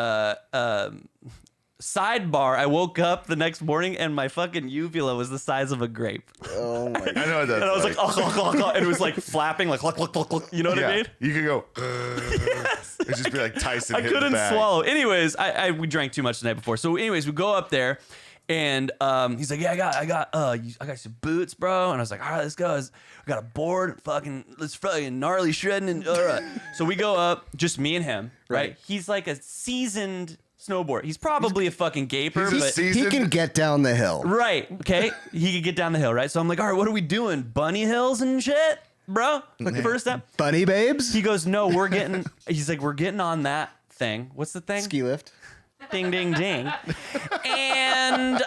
Sidebar, I woke up the next morning and my fucking uvula was the size of a grape. Oh my I god. know that. And I was like, and it was like flapping, like, you know what I mean? You could go. It'd just be like Tyson. I hitting the couldn't bag. swallow. Anyways, we drank too much the night before. So anyways, we go up there and he's like, yeah, I got some boots, bro. And I was like, all right, let's go. I got a board, let's fucking gnarly shredding. And all right. So we go up, just me and him, right? He's like a seasoned snowboarder. He's probably a fucking gaper, He's a but seasoned- He can get down the hill. right, okay? He could get down the hill, right? So I'm like, all right, what are we doing? Bunny hills and shit, bro? Like the first step. Bunny babes? He goes, no, he's like, we're getting on that thing. What's the thing? Ski lift. Ding, ding, ding. And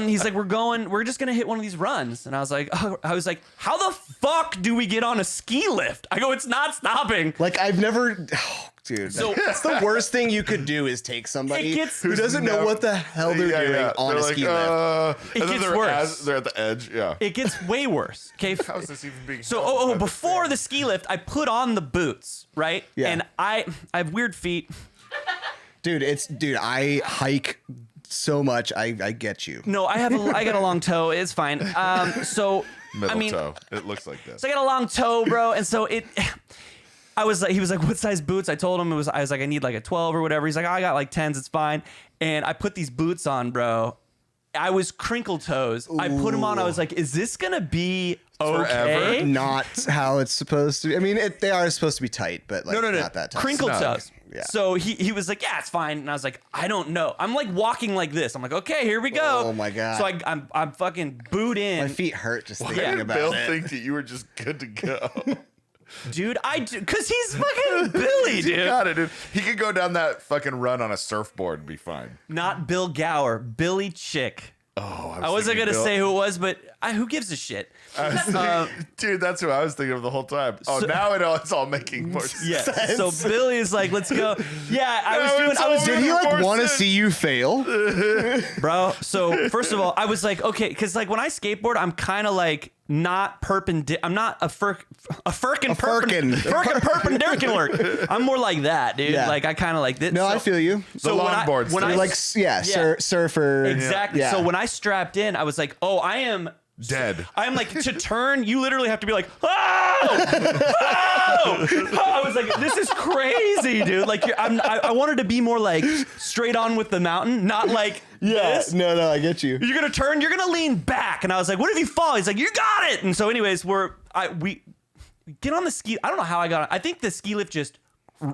he's like, we're just gonna hit one of these runs. And I was like, how the fuck do we get on a ski lift? I go, it's not stopping. Like I've never dude. So- That's the worst thing you could do is take somebody It gets- who doesn't know what the hell they're doing on They're a like, ski lift. It and then gets they're worse. they're at the edge. Yeah. It gets way worse. Okay. How is this even being? So, held? before the ski lift, I put on the boots, right? Yeah. And I have weird feet. Dude, I hike so much. I get you. No, I got a long toe. It's fine. So middle I mean, toe. It looks like this. so I got a long toe, bro, and so he was like, what size boots? I told him I was like, I need like a 12 or whatever. He's like, oh, I got like 10s, it's fine. And I put these boots on, bro. I was crinkle toes. I put them on. I was like, is this gonna be okay? Forever? Not how it's supposed to be. I mean, they are supposed to be tight, but like No. not that tight. Crinkle Snug. toes. Yeah. So he was like, yeah, it's fine. And I was like, I don't know. I'm like walking like this. I'm like, okay, here we go. Oh my God. So I'm fucking boot in. My feet hurt just Why thinking did about Bill it. think that you were just good to go? Dude, because he's fucking Billy, You dude. got it, dude. He could go down that fucking run on a surfboard and be fine. Not Bill Gower, Billy Chick. Oh, I wasn't going to say who it was, but who gives a shit? Dude, that's who I was thinking of the whole time. Oh, So- now it's all making more sense. Yeah. So Billy is like, let's go. Yeah, I was Did he like More want to sense. see you fail? bro. So first of all, I was like, okay, because like when I skateboard, I'm kind of like not perpendicular. I'm not a firkin perpendicular. I'm more like that, dude. Yeah. Like I kind of like this. No, So- I feel you. So The when I- longboard when stuff. I You're like surfer. exactly. Yeah. So when I strapped in, I was like, oh, I am Dead. I'm like, to turn, you literally have to be like, oh! I was like, this is crazy, dude. Like, I wanted to be more like straight on with the mountain, not like this. No, I get you. You're gonna turn, you're gonna lean back, and I was like, what if you fall? He's like, you got it. And so, anyways, we get on the ski. I don't know how I got on. I think the ski lift just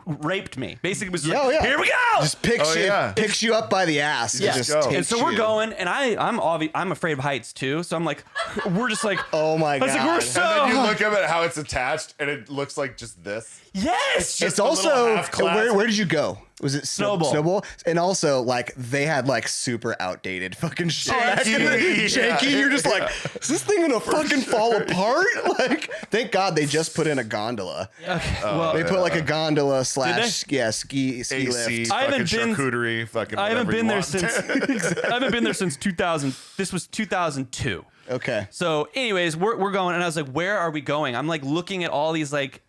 raped me. Basically, it was like, Oh, yeah. here we go. Just picks Oh, you, yeah. picks you up by the ass. Yeah. Just go. And takes so we're you. going, and I'm afraid of heights too. So I'm like, we're just like, Oh my I was like, God. we're so. And then you look up at how it's attached, and it looks like just this. Yes. Just It's a little also half class. where did you go? Was it Snowball. Snowball? And also like they had like super outdated fucking shit. back in the- Shaky. Shaky. Yeah. You're just like, is this thing gonna fucking fall apart? Like, thank God they just put in a gondola. Well, They put like a gondola / ski ski AC, lift. I haven't fucking been- charcuterie, fucking. I haven't whatever been you there want. since I haven't been there since 2000. This was 2002. Okay. So, anyways, we're going, and I was like, where are we going? I'm like looking at all these like,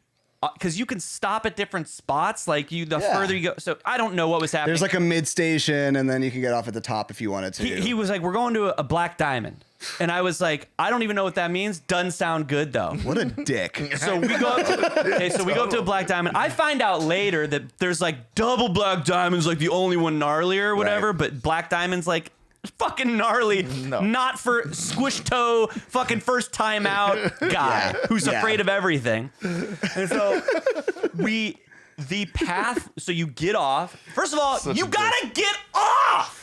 because you can stop at different spots. Like the Yeah. further you go. So I don't know what was happening. There's like a mid station, and then you can get off at the top if you wanted to. he was like, we're going to a black diamond, and I was like, I don't even know what that means. Doesn't sound good though. What a dick. So we go up to, we go up to a black diamond. I find out later that there's like double black diamonds, like the only one gnarly or whatever, Right. but black diamonds like fucking gnarly, not for squish toe, fucking first time out guy who's Yeah. afraid of everything. And so the path, so you get off. First of all, Such you a gotta get off.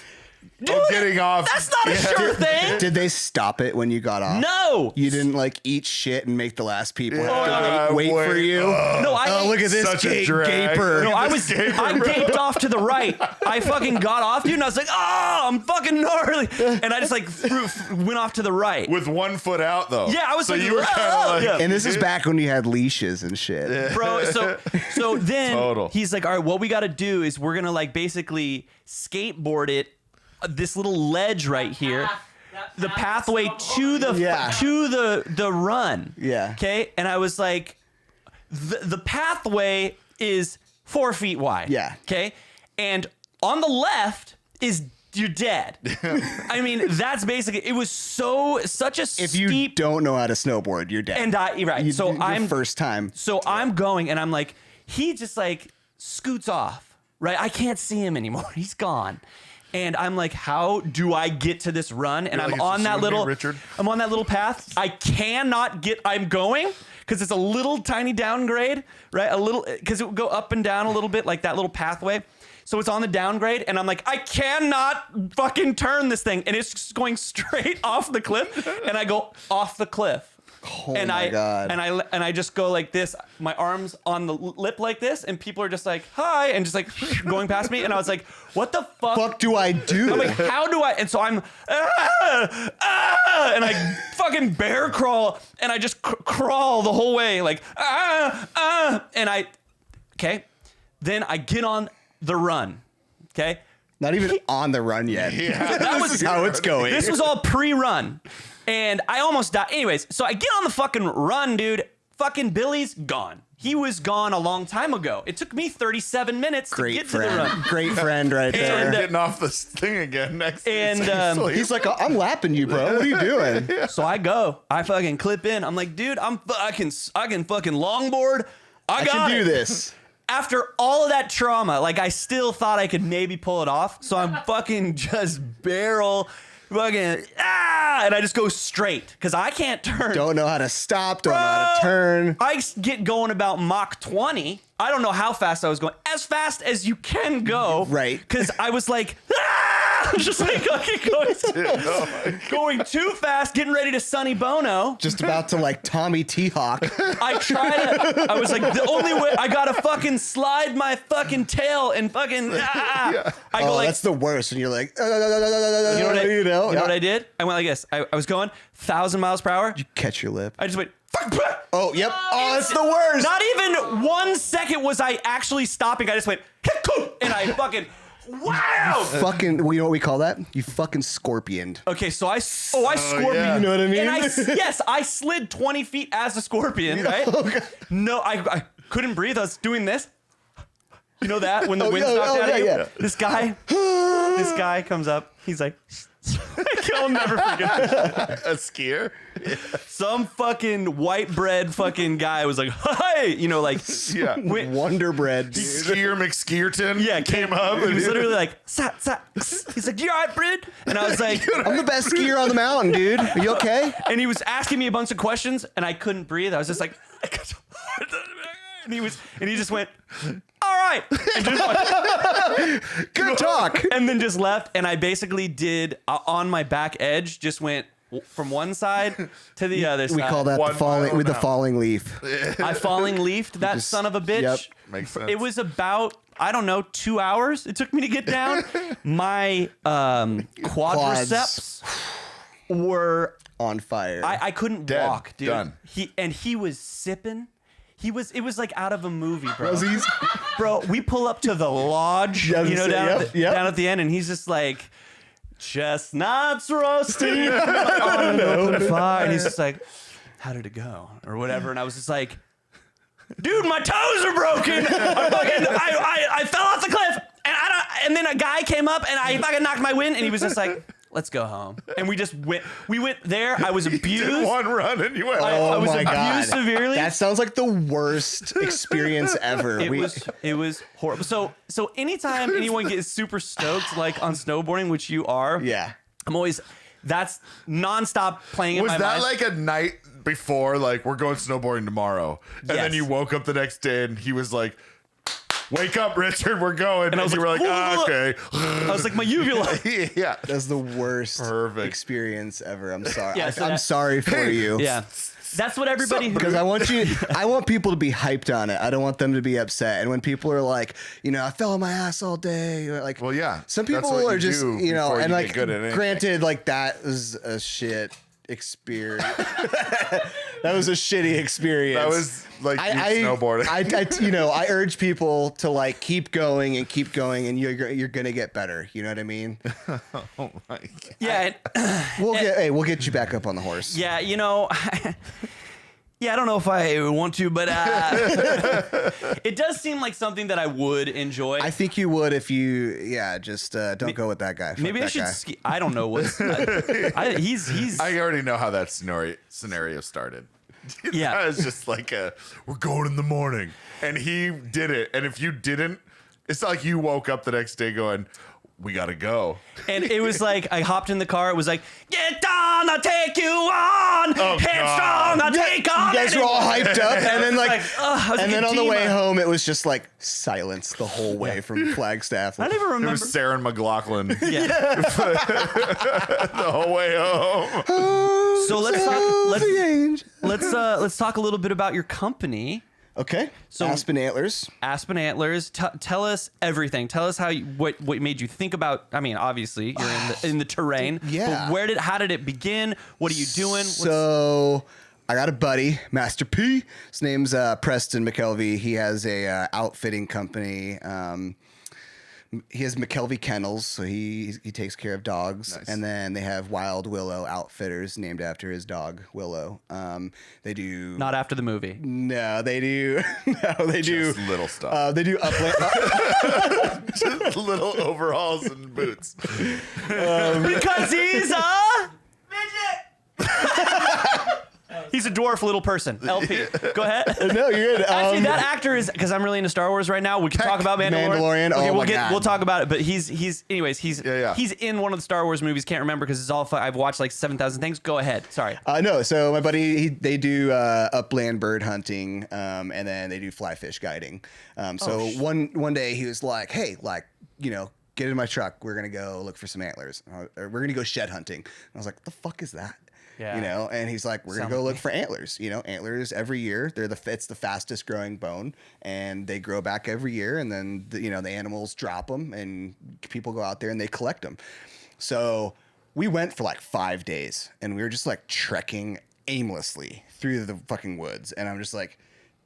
Dude, getting off. That's not a sure thing. Did they stop it when you got off? No. You didn't like eat shit and make the last people have Yeah, to wait for wait. you. No, I Oh, ate- look at this Such a drag. gaper. No, I gaped off to the right. I fucking got off, dude, and I was like, oh, I'm fucking gnarly. And I just like went off to the right. With 1 foot out though. Yeah, I was so like, you were kind "Oh, of like, yeah." And this is back when you had leashes and shit. Bro, so then Total. he's like, all right, what we got to do is we're going to like basically skateboard it, this little ledge right here. The pathway to the Yeah. the run. Yeah. Okay? And I was like, the pathway is 4 feet wide. Yeah. Okay? And on the left is you're dead. I mean, that's basically, it was such a If steep. you don't know how to snowboard, you're dead. And right. So your first time. So I'm going and I'm like, he just like scoots off, right? I can't see him anymore. He's gone. And I'm like, how do I get to this run? And You're I'm like, on "It's that just you and little, me, Richard." I'm on that little path. I cannot get, I'm going because it's a little tiny downgrade, right? A little, because it would go up and down a little bit, like that little pathway. So it's on the downgrade, and I'm like, I cannot fucking turn this thing. And it's just going straight off the cliff, and I go off the cliff. Oh and my God. And I just go like this, my arms on the lip like this, and people are just like, hi, and just like going past me. And I was like, what the fuck do I do? I'm like, how do I? And so I'm, and I fucking bear crawl, and I just crawl the whole way, like, and okay. Then I get on the run, okay? Not even on the run yet. Yeah. This is how it's going. This was all pre-run, and I almost died. Anyways, so I get on the fucking run, dude. Fucking Billy's gone. He was gone a long time ago. It took me 37 minutes to get to the run. Great friend right there. And, Getting off this thing again next. And, He's like, I'm lapping you, bro. What are you doing? So I fucking clip in. I'm like, dude, I can fucking longboard. I can do this. After all of that trauma, like I still thought I could maybe pull it off. So I'm fucking just barrel fucking and I just go straight because I can't turn. Don't know how to stop. Don't know how to turn. I get going about Mach 20. I don't know how fast I was going. As fast as you can go. Right. Because I was like, just like going too fast, getting ready to Sonny Bono. Just about to like Tommy T Hawk. I was like, the only way I gotta fucking slide my fucking tail and fucking. I go like, that's the worst. And you're like, you know what yeah. I did? I went like this. I was going 1,000 miles per hour. You catch your lip. I just went. Oh, yep. Oh, that's the worst. Not even 1 second was I actually stopping. I just went, and I fucking, wow. Fucking, you know what we call that? You fucking scorpioned. Okay, so I scorpion. yeah. You know what I mean? And I slid 20 feet as a scorpion, right? Okay. No, I couldn't breathe. I was doing this. You know that when the wind's knocked out of you? yeah. This guy comes up. He's like, I'll never forget this. A skier. Some fucking white bread fucking guy was like, hey, you know, like, Yeah. Wonder bread. Dude. Skier McSkeerton. yeah, came up. He And was literally like, he's like, you all right, bread? And I was like, I'm the best skier on the mountain, dude. Are you okay? and he was asking me a bunch of questions, and I couldn't breathe. I was just like, and he just went, all right, and just like, Good talk. and then just left. And I basically did on my back edge, just went from one side to the other side. We call that One the falling mile with the down. falling leaf. I falling leafed that Just- son of a bitch. yep. Makes sense. It was about, I don't know, 2 hours it took me to get down. My quadriceps were, On fire. I couldn't Dead. walk, dude. Done. He was sipping. It was like out of a movie, bro. Rosies. Bro, we pull up to the lodge, Yeah, I was you know, gonna down, say, at the, yep. down at the end, and he's just like, chestnuts roasting on an open fire. And he's just like, how did it go? Or whatever. And I was just like, dude, my toes are broken. I fell off the cliff. And then a guy came up and I fucking knocked my wind, and he was just like, let's go home. And we went there. I was abused. one run and you went. I was my abused God. severely. That sounds like the worst experience ever. It was horrible. So anytime anyone gets super stoked like on snowboarding, which you are, yeah. I'm always that's nonstop playing in Was my that mind. like a night before, like, we're going snowboarding tomorrow? And then Yes. you woke up the next day and he was like, wake up, Richard, we're going. And I was you like, were like, okay. I was like, my uvula. Yeah. That's the worst Perfect. experience ever. I'm sorry. Yeah, so I'm that- sorry for you. Yeah. That's what everybody Because I want people to be hyped on it. I don't want them to be upset. And when people are like, you know, I fell on my ass all day. Or like, Well, yeah. some That's people what are you just, do you know, before and you like, get good at anything. granted, like that was a shit experience. That was a shitty experience. That was like snowboarding. I urge people to like keep going, and you're gonna get better. You know what I mean? Oh my God. yeah, We'll get you back up on the horse. yeah, you know, Yeah, I don't know if I want to, but it does seem like something that I would enjoy. I think you would if you, just don't go with that guy. Fuck Maybe I that should guy. ski. I don't know what's. He's. I already know how that scenario started. Yeah. It's just like we're going in the morning, and he did it. And if you didn't, it's not like you woke up the next day going, "We gotta go." And it was like I hopped in the car. It was like, "Get down, I'll take you on. Headstrong, I'll take on." You guys were all hyped up, and then and then on the way home, it was just like silence the whole way from Flagstaff. I don't even It remember. was Sarah McLaughlin the Yeah. whole way home. So let's talk a little bit about your company. Okay. So- Aspen Antlers. Aspen Antlers. Tell us everything. Tell us what made you think about. I mean, obviously you're in the terrain. Yeah. But how did it begin? What are you doing? So I got a buddy, Master P. His name's Preston McKelvey. He has a outfitting company. He has McKelvey Kennels, so he takes care of dogs. Nice. And then they have Wild Willow Outfitters, named after his dog Willow. They do Not after the movie. no, they do no, they do Just little stuff. they do upland. Just little overalls and boots. Because he's a he's a dwarf little person. LP. Go ahead. No, you're good. Actually, that actor is because I'm really into Star Wars right now. We can talk about Mandalorian. Mandalorian? Okay, Oh my God. we'll talk about it. But he's anyways. He's Yeah. he's in one of the Star Wars movies. Can't remember because it's all fun. I've watched like 7,000 things. Go ahead. Sorry. No, so my buddy, they do upland bird hunting, and then they do fly fish guiding. One day he was like, "Hey, get in my truck. We're gonna go look for some antlers. We're gonna go shed hunting." And I was like, "The fuck is that?" Yeah. And he's like, "We're gonna go look for antlers. Antlers every year. It's the fastest growing bone, and they grow back every year. And then the animals drop them, and people go out there and they collect them. So we went for like 5 days, and we were just like trekking aimlessly through the fucking woods. And I'm just like,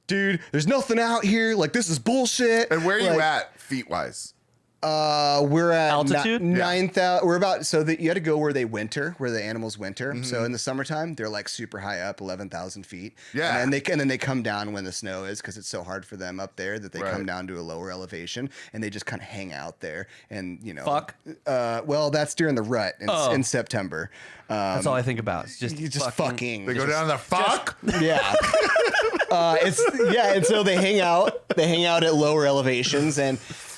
dude, there's nothing out here. Like, this is bullshit. And where are you Like, at feet wise? We're at Altitude? 9,000. We're about you had to go where they winter, where the animals winter. Mm-hmm. So in the summertime, they're like super high up, 11,000 feet. Yeah. and then they come down when the snow is, because it's so hard for them up there that they Right. come down to a lower elevation, and they just kind of hang out there. And Fuck. Well, that's during the rut in September. That's all I think about. It's just You just fucking. They go down the fuck? Yeah. And so they hang out. They hang out at lower elevations, and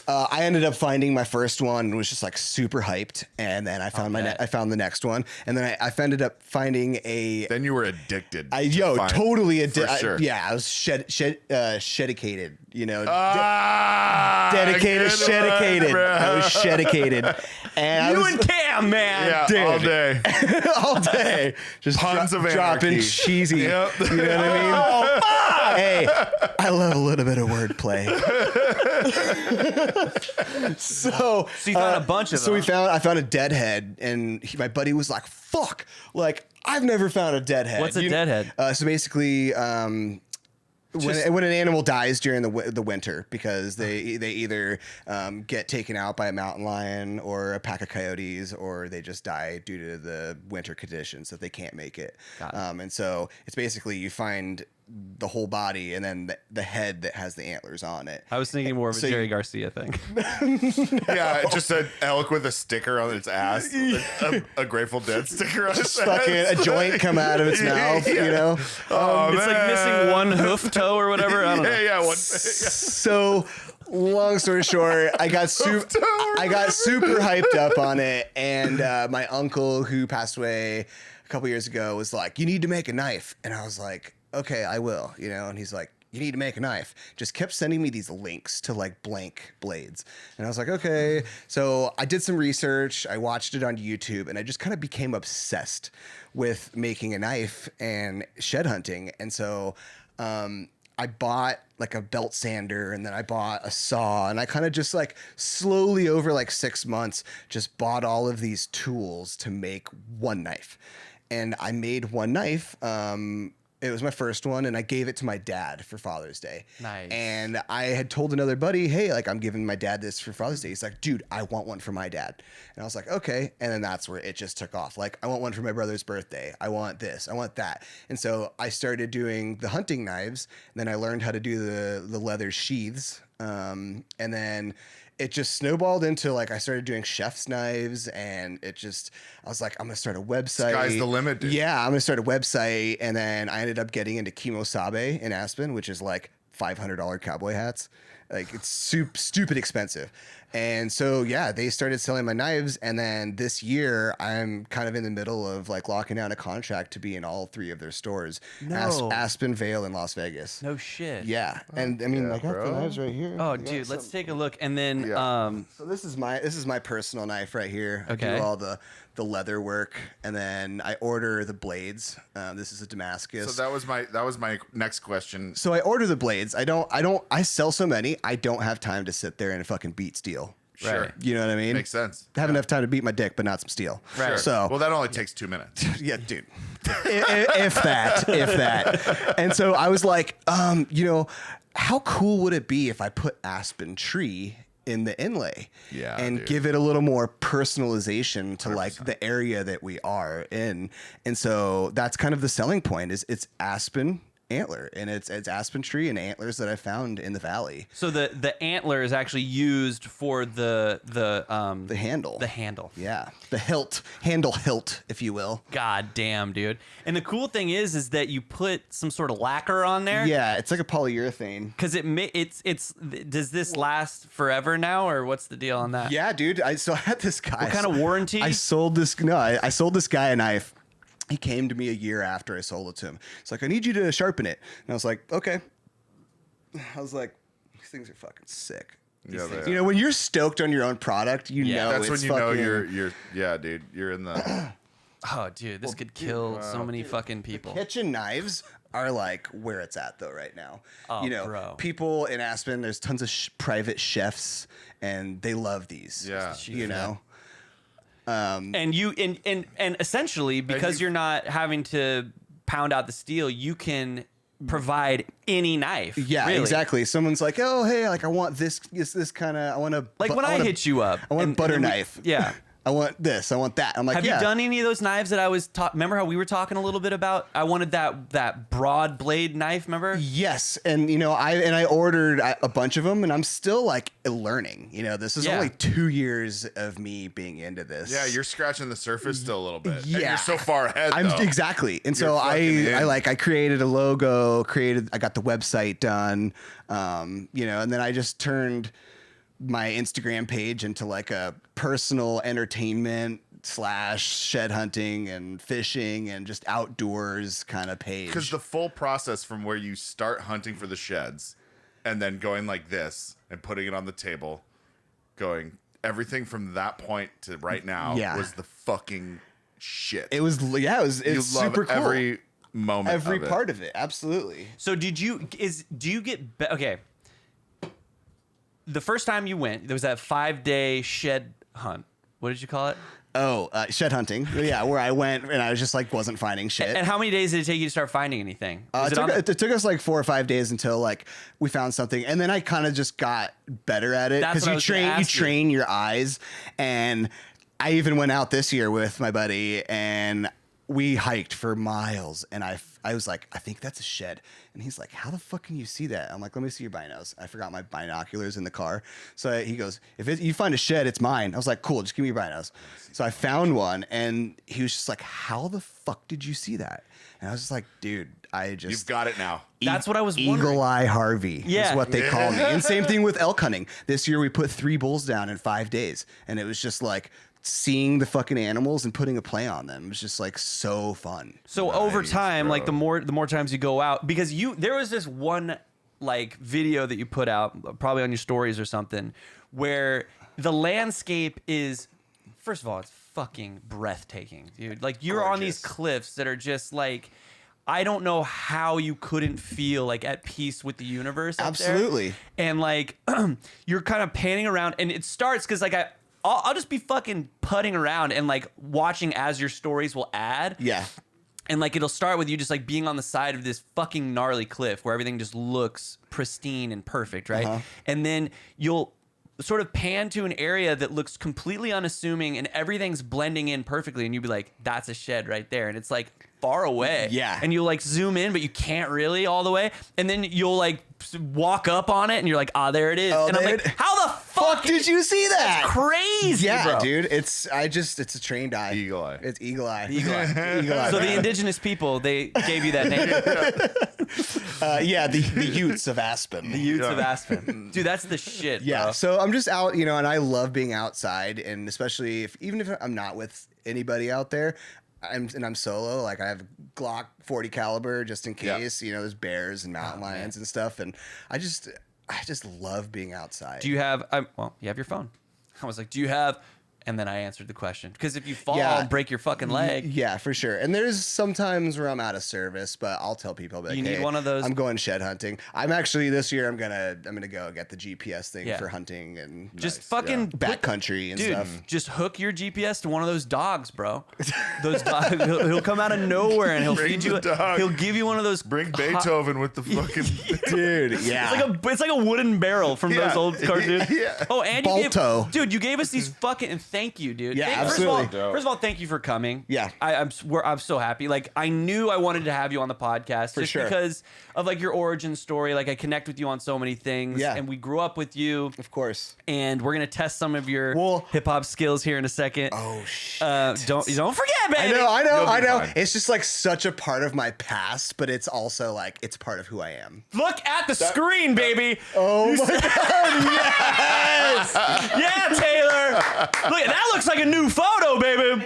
I ended up finding my first one and was just like super hyped. And then I found I found the next one, and then I ended up finding a. Then you were addicted. Totally For addicted. sure. I was shedicated. Good Dedicated, one, shedicated. bro. I was shedicated, and I You was and Cam, man. Yeah, Dude. all day. all day just Tons of dropping anarchy. cheesy. Yep. You know what I mean? Hey, I love a little bit of wordplay. So you found a bunch of So them. I found a deadhead, and my buddy was like, "Fuck! Like, I've never found a deadhead." What's a deadhead? So basically, when an animal dies during the winter, because they either get taken out by a mountain lion or a pack of coyotes, or they just die due to the winter conditions that they can't make it. Got it. And so it's basically you find the whole body and then the head that has the antlers on it. I was thinking more of a So Jerry Garcia thing. Yeah, just an elk with a sticker on its ass. A Grateful Dead sticker on its Fucking ass. a joint come out of its mouth, Oh, It's like missing one hoof toe or whatever. I don't know. Yeah. So long story short, I got super hyped up on it, and my uncle, who passed away a couple years ago, was like, "You need to make a knife," and I was like, "Okay, I will," and he's like, "You need to make a knife." Just kept sending me these links to like blank blades, and I was like, "Okay." So I did some research, I watched it on YouTube, and I just kind of became obsessed with making a knife and shed hunting, and so I bought like a belt sander, and then I bought a saw, and I kind of just like slowly over like 6 months just bought all of these tools to make one knife. And I made one knife It was my first one, and I gave it to my dad for Father's Day. Nice. And I had told another buddy, hey, like I'm giving my dad this for Father's Day. He's like, dude, I want one for my dad. And I was like, okay. And then that's where it just took off. Like, I want one for my brother's birthday. I want this. I want that. And so I started doing the hunting knives. And then I learned how to do the leather sheaths. And then it just snowballed into like I started doing chef's knives, and I was like, I'm gonna start a website. Sky's the limit, dude. Yeah, I'm gonna start a website, and then I ended up getting into Kimosabe in Aspen, which is like $500 cowboy hats. Like it's stupid expensive. And so, yeah, they started selling my knives. And then this year I'm kind of in the middle of like locking down a contract to be in all 3 of their stores. No. Aspen, Vail, and Las Vegas. No shit. Yeah. And I mean, yeah, I got the bro. knives right here. Oh, I got dude, let's some- take a look. And then, Yeah. So this is my personal knife right here. I Okay. do all the leather work, and then I order the blades. This is a Damascus. So that was my next question. So I order the blades. I sell so many, I don't have time to sit there and fucking beat steel. Sure. Right. You know what I mean? Makes sense. I have enough time to beat my dick, but not some steel. Right. So Well, that only takes 2 minutes. yeah, dude. if that. And so I was like, how cool would it be if I put aspen tree in the inlay? Yeah, and dude. give it a little more personalization to like the area that we are in. And so that's kind of the selling point is it's aspen antler, and it's aspen tree and antlers that I found in the valley. so the antler is actually used for the handle. The handle. Yeah, the handle hilt, if you will. God damn, dude. And the cool thing is that you put some sort of lacquer on there. Yeah, it's like a polyurethane. Because it's does this last forever now, or what's the deal on that? Yeah, dude. I had this guy. What kind of warranty? I sold this guy a knife. He came to me a year after I sold it to him. It's like, I need you to sharpen it. And I was like, okay. I was like, these things are fucking sick. Yeah, they You know, when you're stoked on your own product, you Yeah. know That's when it's you know fucking- you're yeah, dude. You're in the Oh, dude, this could kill so many fucking people. Kitchen knives are like where it's at though right now. Oh, you know, bro. people in Aspen, there's tons of private chefs, and they love these. Yeah. You know. And you and essentially because you- you're not having to pound out the steel, you can provide any knife. Yeah, really. exactly. Someone's like, "Oh, hey, like I want this kind of. I want to Like when I hit you up, I want a butter and we- knife. Yeah. I want this. I want that. I'm like, Have yeah. you done any of those knives that I was remember how we were talking a little bit about? I wanted that broad blade knife, remember? Yes, and you know, I ordered a bunch of them, and I'm still like learning. You know, this is Yeah. only 2 years of me being into this. yeah. You're scratching the surface still a little bit. And Yeah. you're so far ahead. I'm though. exactly, and so You're fucking in. I created a logo, I got the website done, you know, and then I just turned my Instagram page into like a personal entertainment / shed hunting and fishing and just outdoors kind of page. Because the full process from where you start hunting for the sheds and then going like this and putting it on the table, going everything from that point to right now Yeah. was the fucking shit. it was you it's love super cool. every moment Every of it. part of it, absolutely. So do you get okay? The first time you went, there was that 5-day shed hunt. What did you call it? Oh, shed hunting. Yeah, where I went and I was just like wasn't finding shit. And how many days did it take you to start finding anything? Was It on took, the- it took us like 4 or 5 days until like we found something, and then I kind of just got better at it That's because what I you was gonna train ask you. your eyes. And I even went out this year with my buddy, and we hiked for miles, and I was like, I think that's a shed. And he's like, how the fuck can you see that? I'm like, let me see your binos. I forgot my binoculars in the car. So he goes, you find a shed, it's mine. I was like, cool, just give me your binos. So I found one, and he was just like, how the fuck did you see that? And I was just like, dude, I just... You've got it now. That's what I was wondering. Eagle Eye Harvey Yeah. is what they call me. And same thing with elk hunting. This year we put 3 bulls down in 5 days, and it was just like seeing the fucking animals and putting a play on them. It was just like so fun. So over Nice, time, like the bro. more times you go out, because there was this one like video that you put out, probably on your stories or something, where the landscape is, first of all, it's fucking breathtaking, dude. Like you're on these Gorgeous. cliffs that are just like, I don't know how you couldn't feel like at peace with the universe. up there. Absolutely. And like you're kind of panning around, and it starts because like I'll just be fucking putting around and like watching as your stories will add. Yeah. And like it'll start with you just like being on the side of this fucking gnarly cliff where everything just looks pristine and perfect, right? And then you'll sort of pan to an area that looks completely unassuming and everything's blending in perfectly, and you'll be like, that's a shed right there, and it's like far away. Yeah. And you'll like zoom in, but you can't really all the way, and then you'll like walk up on it and you're like, there it is. And I'm like, how the fuck did you see that? That's crazy, Yeah, bro. dude. It's a trained eye. Eagle eye. It's eagle eye. Eagle eye. Eagle eye. So the indigenous people, they gave you that name. Yeah, the Utes of Aspen. The Utes of Aspen. Dude, that's the shit, Yeah. bro. So I'm just out, and I love being outside, and especially even if I'm not with anybody out there, I'm solo. Like I have a Glock 40 caliber just in case. There's bears and mountain lions and stuff, and I just love being outside. Do you have, you have your phone. I was like, do you have, and then I answered the question. Because if you fall Yeah. and break your fucking leg. Yeah, for sure. And there's sometimes where I'm out of service, but I'll tell people that You need one of those? I'm going shed hunting. I'm actually this year I'm gonna go get the GPS thing Yeah. for hunting and Just fucking backcountry and dude, stuff. just hook your GPS to one of those dogs, bro. Those dogs, he'll come out of nowhere and he'll Bring feed the you. dog. He'll give you one of those. Bring Beethoven with the fucking Dude, yeah. It's like a wooden barrel from those Yeah. old cartoons. Yeah. Oh, and Balto. you gave us these fucking, and thank you, dude. Yeah, absolutely. First of all, thank you for coming. Yeah. I'm so happy. Like I knew I wanted to have you on the podcast just sure. because of like your origin story. Like I connect with you on so many things. Yeah. And we grew up with you. Of course. And we're gonna test some of your Well- hip hop skills here in a second. Oh shit. Don't forget, I baby. know. You'll be fine. It's just like such a part of my past, but it's also like it's part of who I am. Look at the screen, baby. Oh my god! Yes! Yeah, Taylor. Look, that looks like a new photo, baby.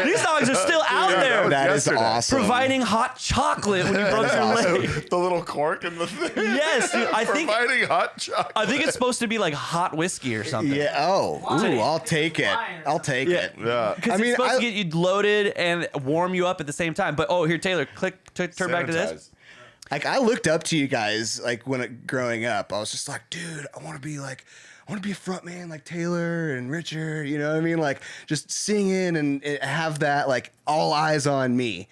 These dogs are still out there. That is Yesterday. awesome. Providing hot chocolate when you broke your leg. the little cork in the thing. Yes, dude, I think hot chocolate. I think it's supposed to be like hot whiskey or something. Yeah. Oh. Why? Ooh, I'll take it. Why? I'll take Yeah. it. Yeah. Because it's supposed to get you loaded and warm you up at the same time. But here, Taylor, turn back to this. Sanitize. Like I looked up to you guys like growing up. I was just like, dude, I want to be a front man like Taylor and Richard. You know what I mean? Like just singing and have that like all eyes on me.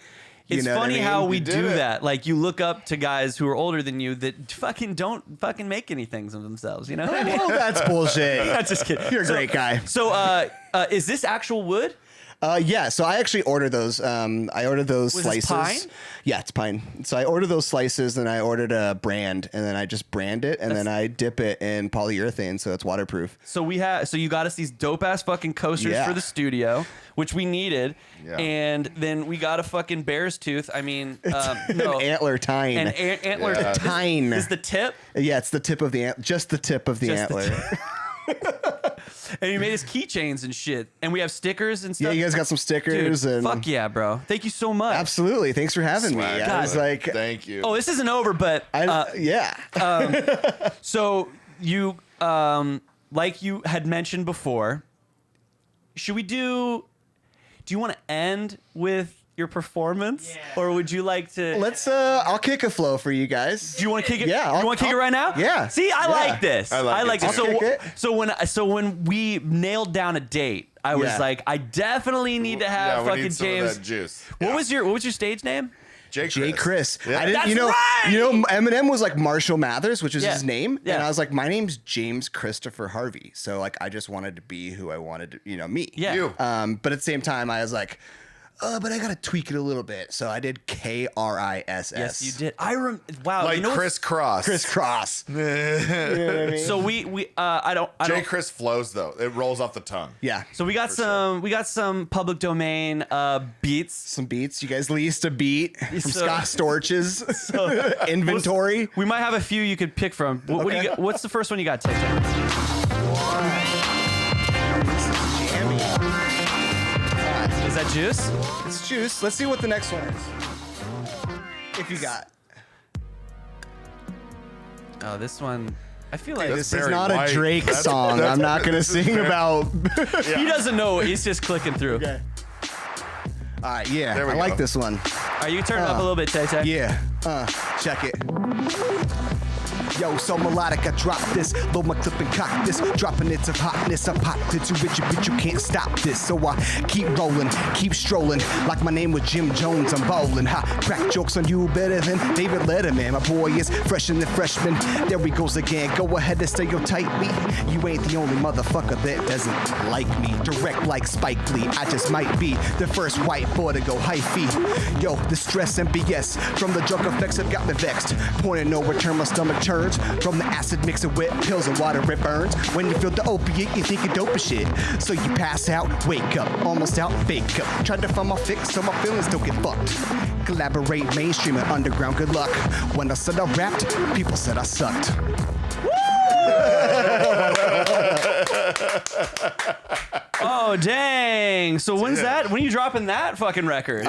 You It's know what I funny mean? how we You did do it. that. Like you look up to guys who are older than you that fucking don't fucking make anything of themselves. You know what I mean? Oh, that's bullshit. I'm just kidding. You're a great guy. So, is this actual wood? Yeah, so I actually ordered those. I ordered those Was this slices. pine? Yeah, it's pine. So I ordered those slices, and I ordered a brand, and then I just brand it, and then I dip it in polyurethane, so it's waterproof. So you got us these dope ass fucking coasters Yeah. for the studio, which we needed, Yeah. and then we got a fucking bear's tooth. I mean, no, Antler tine. an antler. Yeah. Tine. Is the tip, Yeah, it's the tip of the just the tip of the Just the antler. and you made us keychains and shit, and we have stickers and stuff. Yeah, you guys got some Dude, stickers and fuck yeah, bro! Thank you so much. absolutely. Thanks for having me. Swag. I was like, Thank you. Oh, this isn't over, but yeah. so you, like you had mentioned before, should we do you want to end with your performance, Yeah. or would you like to? Let's. I'll kick a flow for you guys. Do you want to kick it? Yeah, You want to kick it right now? Yeah. See, I Yeah. like this. I like it this. too. I'll kick it. So when we nailed down a date, I was Yeah. like, I definitely need to have yeah, we fucking need some James. of that juice. What was your stage name? Jay Chris. Yeah. I didn't, That's you know, right! Eminem was like Marshall Mathers, which is Yeah. his name, Yeah. and I was like, my name's James Christopher Harvey. So like, I just wanted to be who I wanted to, me. Yeah. You. But at the same time, I was like, but I gotta tweak it a little bit. So I did KRISS. Yes, you did. Wow. Like you know what's- crisscross. Crisscross. You know what I mean? So we I don't J. Chris flows though. It rolls off the tongue. Yeah. So we got some public domain beats. Some beats. You guys leased a beat from So- Scott Storch's inventory. We might have a few you could pick from. What do you Okay. got? What's the first one you got, Tay? Jammy. Is that Juice? It's juice. Let's see what the next one is. If you got. Oh, this one. I feel like This is Barry not White. a Drake That's- song. that's- I'm not gonna this is sing Barry- about. he doesn't know. He's just clicking through. Okay. All right, yeah, There we I like go. this one. Are you turning up a little bit, Tay Tay? Yeah, check it. Yo, so melodic, I drop this. Load my clip and cock this. Dropping it of hotness. I popped it to bitch, bitch, you can't stop this. So I keep rolling, keep strolling. Like my name was Jim Jones, I'm bowling. Ha, crack jokes on you better than David Letterman. My boy is fresher than freshman. There he goes again. Go ahead and stereotype me. You ain't the only motherfucker that doesn't like me. Direct like Spike Lee. I just might be the first white boy to go hyphy. Yo, the stress and BS from the drug effects have got me vexed. Point of no return, my stomach turns. From the acid mix of wet pills and water it burns. When you feel the opiate, you think you're dope as shit. So you pass out, wake up, almost out, fake up. Tried to find my fix so my feelings don't get fucked. Collaborate, mainstream and underground, good luck. When I said I rapped, people said I sucked. Oh dang! So when's that? When are you dropping that fucking record?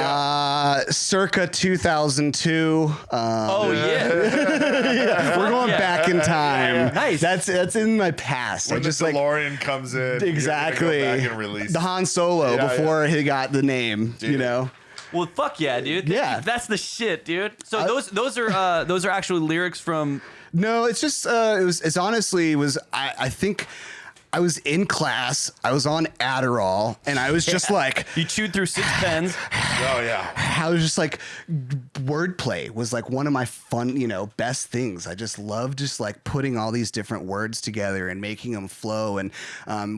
Circa 2002. Oh yeah. We're going Yeah. back in time. Yeah. Nice. That's in my past. When I just the like DeLorean comes in, exactly you're gonna go back and release the Han Solo Yeah, before he got the name. Dude. You know. Well, fuck yeah, dude. Yeah. That's the shit, dude. So those are actually lyrics from. No, it's just it's honestly I think I was in class, I was on Adderall, and I was just like You chewed through 6 pens. Oh yeah. I was just like wordplay was like one of my fun, best things. I just love just like putting all these different words together and making them flow. And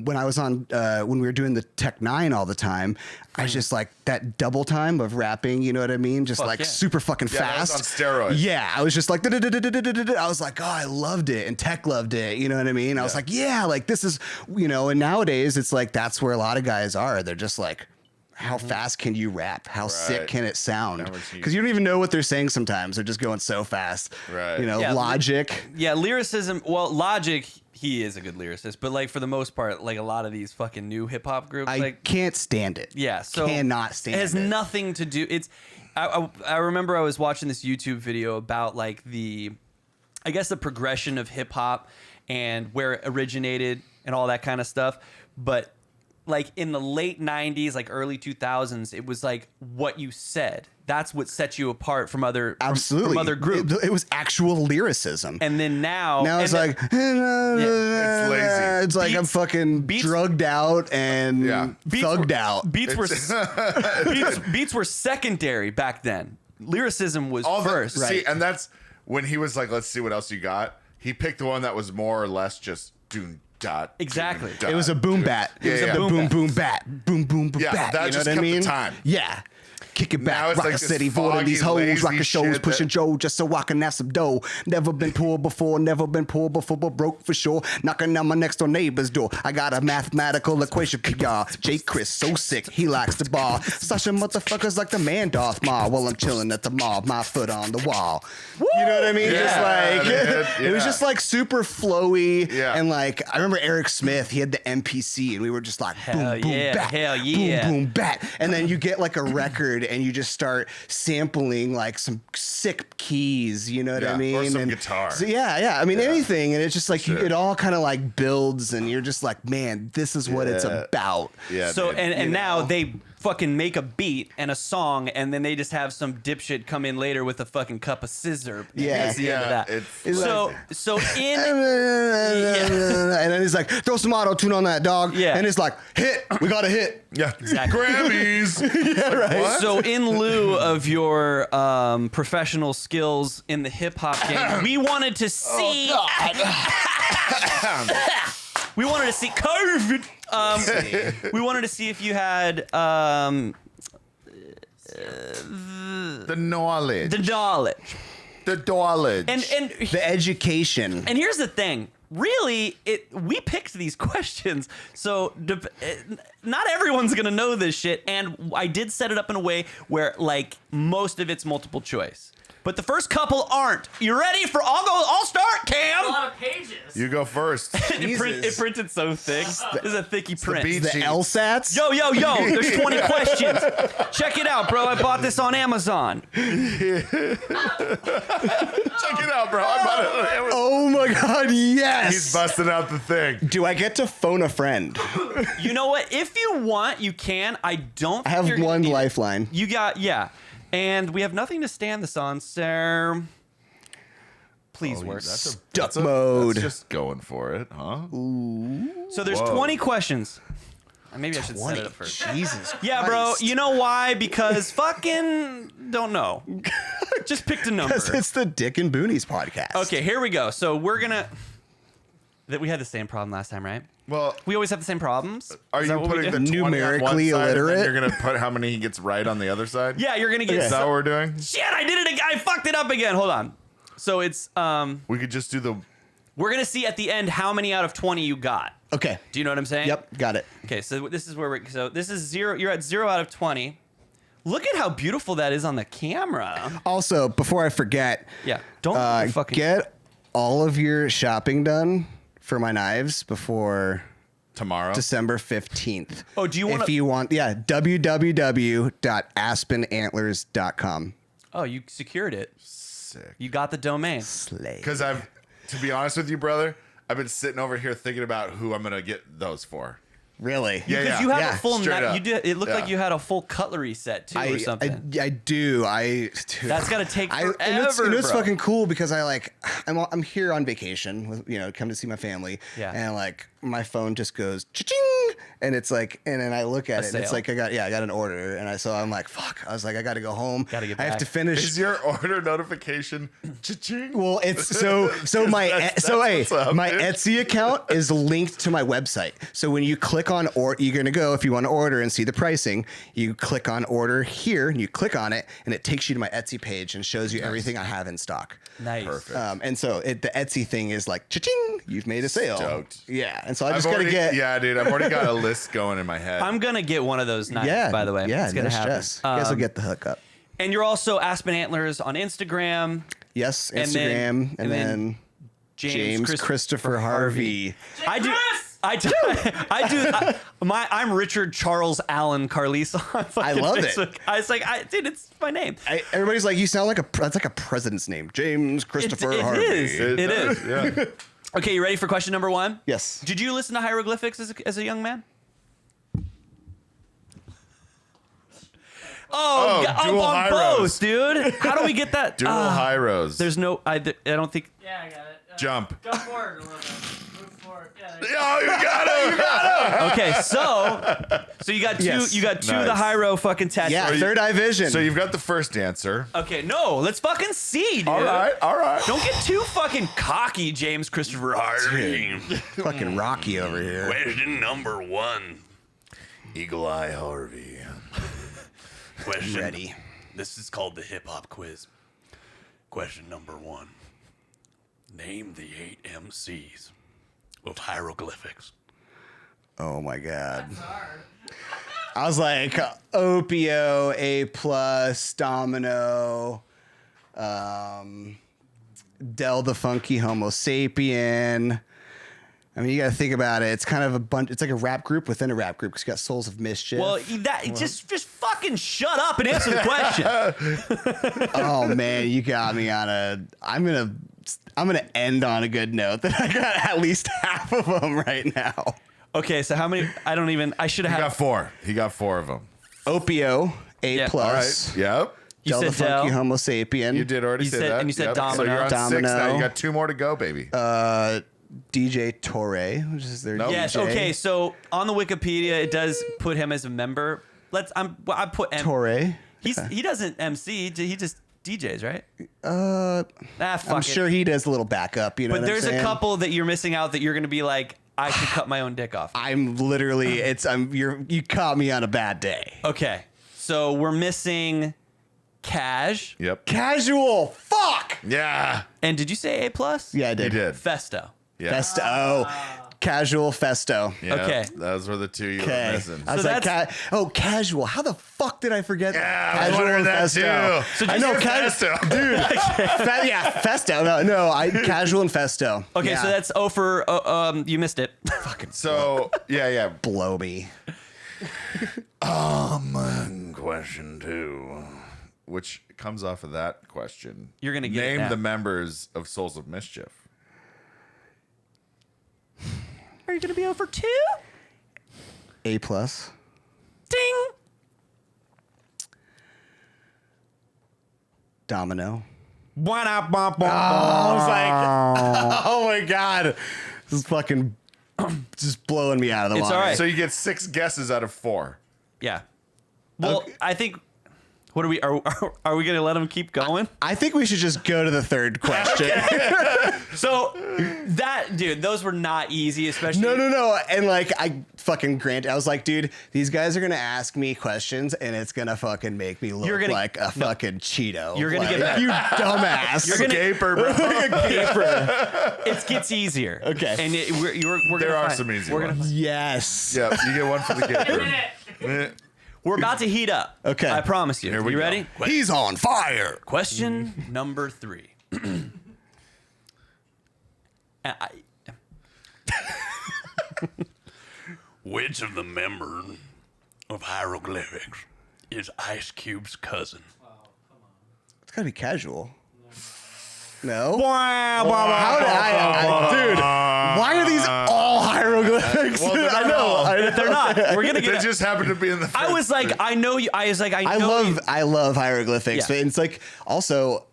when I was on when we were doing the Tech 9 all the time, I was just like that double time of rapping, you know what I mean? Just Fuck like yeah. super fucking Yeah, that was fast. on steroids. Yeah, I was just like, I was like, oh, I loved it. And Tech loved it. You know what I mean? I was like, yeah, like this is, and nowadays it's like, that's where a lot of guys are. They're just like, how fast can you rap? How sick Right. can it sound? How much you- Because you don't even know what they're saying sometimes. They're just going so fast. Right. Yeah, Logic. Yeah, lyricism. Well, Logic, he is a good lyricist, but like for the most part, like a lot of these fucking new hip hop groups, I like can't stand it. yeah, so Cannot stand it has it. nothing to do. It's I remember I was watching this YouTube video about like I guess the progression of hip hop and where it originated and all that kind of stuff, but like in the late 90s, like early 2000s, it was like what you said. That's what set you apart from other Absolutely. from other groups. It was actual lyricism. And then now It's and like, It's lazy. It's like I'm Beats- fucking beats- drugged out and Yeah. thugged out. Beats were beats were secondary back then. Lyricism was All the, first. See, and that's when he was like, "Let's see what else you got." He picked the one that was more or less just doom dot. Exactly. Doom, It was a dot. boom bat. It was Yeah, a yeah. boom Boom boom bat. Boom boom boom Yeah, bat. that You know just what I kept the mean? time. Yeah. Kick it Now back, it's rock like a this city full of these foggy, hoes, rocking lazy shows, shit pushing that- Joe just so I can have some dough. Never been poor before, never been poor before, but broke for sure. Knocking on my next door neighbor's door. I got a mathematical equation for y'all. Jake Chris, so sick, he likes the ball. Sasha motherfuckers like the man Darth Maul while I'm chilling at the mall, my foot on the wall. You know what I mean? Yeah, just like, dude, it was yeah. just like super flowy. Yeah. And like, I remember Eric Smith, he had the MPC and we were just like, boom, boom, yeah, bat. hell yeah. Boom, boom, bat. And then you get like a record and you just start sampling like some sick keys, you know what I Yeah, mean? or some and guitar. So yeah. I mean, anything. And it's just like, Sure. it all kind of like builds and you're just like, man, this is what it's Yeah. about. Yeah. So dude. and now know? they fucking make a beat and a song, and then they just have some dipshit come in later with a fucking cup of scissor. Yeah. That's the end of Yeah, that. it's So in And then he's like, throw some auto tune on that, dog. Yeah. And it's like, hit. We got a hit. yeah, Exactly. Grammys. Yeah, right. What? So in lieu of your professional skills in the hip hop game, we wanted to see. We wanted to see COVID. We wanted to see if you had The knowledge. the knowledge. The knowledge. And The education. And here's the thing. Really, we picked these questions, so not everyone's gonna know this shit. And I did set it up in a way where, like, most of it's multiple choice, but the first couple aren't. You ready for? I'll start, A Cam. lot of pages. you go first. It printed so thick. This is a thicky print. beat. The Jeez. LSATs. Yo, there's 20 questions. Check it out, bro. I bought this on Amazon. Check it out, bro. I bought it. Oh my God, yes. He's busting out the thing. Do I get to phone a friend? You know what? If you want, you can. I don't I think have you're gonna one need it. lifeline. You got, yeah. And we have nothing to stand this on, sir. Please work. Duck mode. That's just going for it, huh? So there's Whoa. 20 questions. Maybe I should set it up first. Jesus Yeah, bro. Christ. You know why? Because fucking don't know. Just picked a number. Because it's the Dick and Boonies podcast. Okay, here we go. So we're gonna. That we had the same problem last time, right? Well, We always have the same problems. are Is you that what we putting do? the 20 on one Numerically side and then illiterate? you're going to put how many he gets right on the other side? Yeah, you're gonna get. Is that what we're doing? Shit, I did it again. I fucked it up again. Hold on. So it's We could just do the... we're gonna see at the end how many out of 20 you got. Okay. Do you know what I'm saying? Yep. Got it. Okay, so this is where we're. So this is 0. You're at 0 out of 20. Look at how beautiful that is on the camera. Also, before I forget, Yeah. Don't fucking get all of your shopping done for my knives before Tomorrow? December 15th. Oh, do you wanna- If you want, yeah, www.aspenantlers.com. Oh, you secured it. Sick. You got the domain. Slay. Because to be honest with you, brother, I've been sitting over here thinking about who I'm going to get those for. Really? Yeah, Because you have yeah, a full straight knife. up. You did. It looked Yeah. like you had a full cutlery set too, or something. I do. Dude, That's gotta take and it's, forever, it's bro. fucking cool because I'm here on vacation with, come to see my family. Yeah. And like my phone just goes cha-ching, and it's like, and then I look at it, and it's sale. like I got an order, and I'm like, fuck. I was like, I got to go home. Gotta get I have back. to finish. Is your order notification cha-ching? Well, it's so my that's what's up, my dude. Etsy account is linked to my website. So when you click on you're gonna go if you want to order and see the pricing, you click on order here and you click on it, and it takes you to my Etsy page and shows you everything I have in stock. Nice. Perfect. And so the Etsy thing is like cha-ching, you've made a sale. Stoked. Yeah, and so I I've just gotta already- get. Yeah, dude, I've already got a list going in my head. I'm gonna get one of those knives. Yeah, By the way, yeah, it's gonna no happen. stress. You guys will get the hookup. And you're also Aspen Antlers on Instagram. Yes, And then- Instagram, and then James Christopher Harvey. I do. I do. I'm Richard Charles Allen Carlisa on fucking love it. Facebook. I was like, dude, it's my name. Everybody's like, you sound like that's like a president's name, James Christopher It Harvey. is. It is. Yeah. Okay, you ready for question number 1? Yes. Did you listen to hieroglyphics as a young man? Oh, dual on high both, rows. dude. How do we get that? Dual high rows. There's no. I don't think. Yeah, I got it. Jump. Go forward a little bit. Move forward. Yeah, there you go. Oh, you got it. You got it. Okay, so you got two. Yes. You got two of the Nice. high row fucking tattoos. Yeah, you- third eye vision. So you've got the first answer. Okay, no, let's fucking see, dude. All right. All right. Don't get too fucking cocky, James Christopher Harvey. fucking Rocky over here. Question number 1. Eagle Eye Harvey. Question. Ready. This is called the hip hop quiz. Question number 1. Name the 8 MCs of hieroglyphics. Oh my god. It's hard. I was like Opio, A plus, Domino, Del the Funky Homo Sapien. I mean, you got to think about it. It's kind of a bunch. It's like a rap group within a rap group because you got Souls of Mischief. Well, just fucking shut up and answer the question. Oh man, you got me on a. I'm gonna end on a good note that I got at least half of them right now. Okay, so how many? I should He have got had. 4. He got 4 of them. Opio, A Yeah. plus. All right. Yep. You Del the said Funky Del. Homo Sapien. You did already You say said- that. and you said Yep. So you're on 6 now. Domino. You got 2 more to go, baby. DJ Torre, which is their Nope. DJ. Yes. Okay. So on the Wikipedia, it does put him as a member. I put Torre. He doesn't MC. He just DJs, right? Fuck I'm it. sure he does a little backup. You know, But what I'm there's a saying? couple that you're missing out that you're gonna be like, I could cut my own dick off. I'm literally. You caught me on a bad day. Okay. So we're missing Cash. Yep. Casual. Fuck. Yeah. And did you say A plus? Yeah, I He did. did. Festo. Yeah. Festo. Oh, casual Festo. Yeah, Okay. Those were the 2 you were Okay. missing. I was So like, casual. How the fuck did I forget Yeah, that? I was Casual wondering and that Festo. too. So I know, Just Festo. dude. Yeah, Festo. No, casual and Festo. Okay, Yeah. so that's O for you missed it. So, yeah. blow me. Question 2, which comes off of that question. You're gonna get it Name now. the members of Souls of Mischief. Are you gonna be over 2? A plus. Ding. Domino. Blah, I was like, oh my God. This is fucking just blowing me out of the It's water. all right. So you get 6 guesses out of 4. Yeah. Well, Okay. I think. What are we we gonna let him keep going? I think we should just go to the third question. So that dude, those were not easy, especially. No. And like, I fucking I was like, dude, these guys are going to ask me questions and it's going to fucking make me look You're gonna- like a fucking Cheeto. You're gonna Like, get back. you dumbass. You're gonna- Gaper, bro. It gets easier. Okay. And we're There gonna are find- some easy we're gonna- ones. Yes. Yeah, you get one for the gaper. Minute. We're about to heat up. Okay. I promise you. Here we You go. ready? He's on fire. Question number 3. Which of the members of hieroglyphics is Ice Cube's cousin? It's got to be casual. No? How did dude, why are these all hieroglyphics? Well, they're I not know. all. They're not. We're gonna They get. just happen to be in the I was like, I know you. I was like, I know. I love hieroglyphics, Yeah. but it's like also,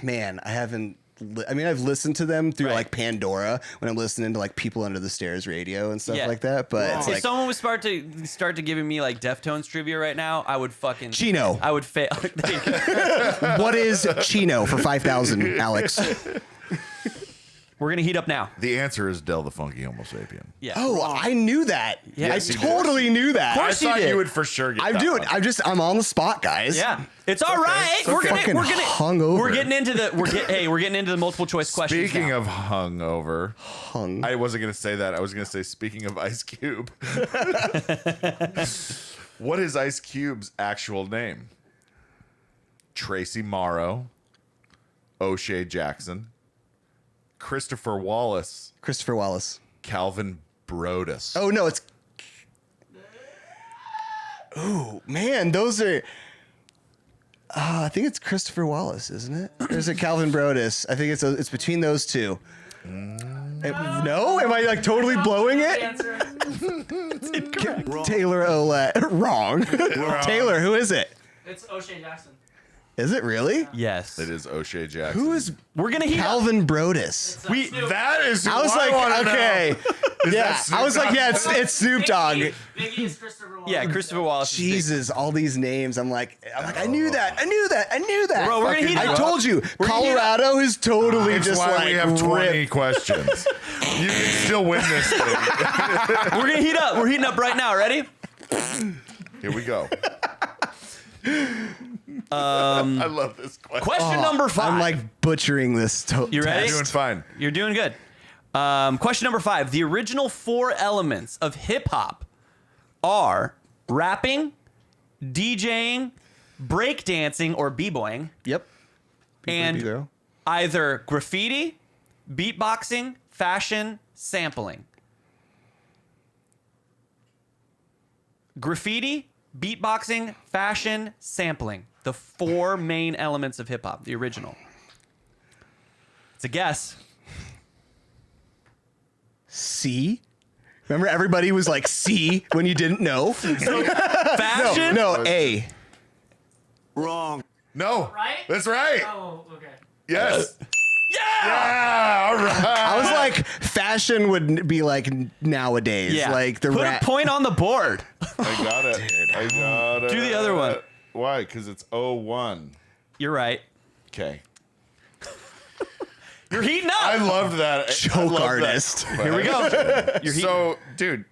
man, I've listened to them through Right. like Pandora when I'm listening to like People Under the Stairs radio and stuff Yeah. like that. But it's If like someone would start to giving me like Deftones trivia right now, I would fucking Chino. I would fail. There you go. what is Chino for 5,000, Alex? We're gonna heat up now. The answer is Del the Funky Homo Sapien. Yeah. Oh, I knew that. Yeah. I Yes, you did. totally knew that. I course you thought did. you would for sure get I'm that doing. one. I'm on the spot, guys. Yeah. It's all right. It's We're okay. gonna Fucking hungover. we're getting into the we're getting into the multiple choice questions. Speaking now. of hungover, Hung. I wasn't going to say that. I was going to say, speaking of Ice Cube, what is Ice Cube's actual name? Tracy Morrow, O'Shea Jackson, Christopher Wallace, Christopher Wallace. Calvin Brodus. Oh no, it's. Oh man, those are. I think it's Christopher Wallace, isn't it? Or is it Calvin Brodus? I think it's between those two. No, am I like totally blowing it? Answer. Taylor Olette. Wrong. Taylor, who is it? It's O'Shea Jackson. Is it really? Yes. It is O'Shea Jackson. Who is We're gonna heat up. Calvin Brodus? It's, Snoop. That is who I was wanna like, know. okay, Is yeah. that Snoop I was like, Dogg? yeah, it's Snoop Dogg. Biggie is Christopher Wallace. Yeah, Christopher Wallace. is big. Jesus, all these names. I'm like, I knew that. Bro, we're gonna heat it I up. told you, We're gonna heat it up. Colorado is totally It's just why like we have 20 ripped. questions. You can still win this thing. We're gonna heat up. We're heating up right now. Ready? Here we go. I love this question. Question number 5. I'm like butchering this. You ready? Doing fine. You're doing good. Question number 5. The original 4 elements of hip hop are rapping, DJing, breakdancing or b-boying, Yep. and girl. either graffiti, beatboxing, fashion, sampling. Graffiti, beatboxing, fashion, sampling. The 4 main elements of hip hop, the original. It's a guess. C. Remember, everybody was like C when you didn't know. Fashion? No, A. No. Right? That's right. Oh, okay. Yes. Yeah! Yeah. All right. I was like, fashion would be like nowadays. Yeah. Like the Put rap. a point on the board. I got it. I got it. Do the other one. Why? Because it's 01. You're right. Okay. You're heating up. I loved that. Choke artist. Here we go. You're heating. So, dude,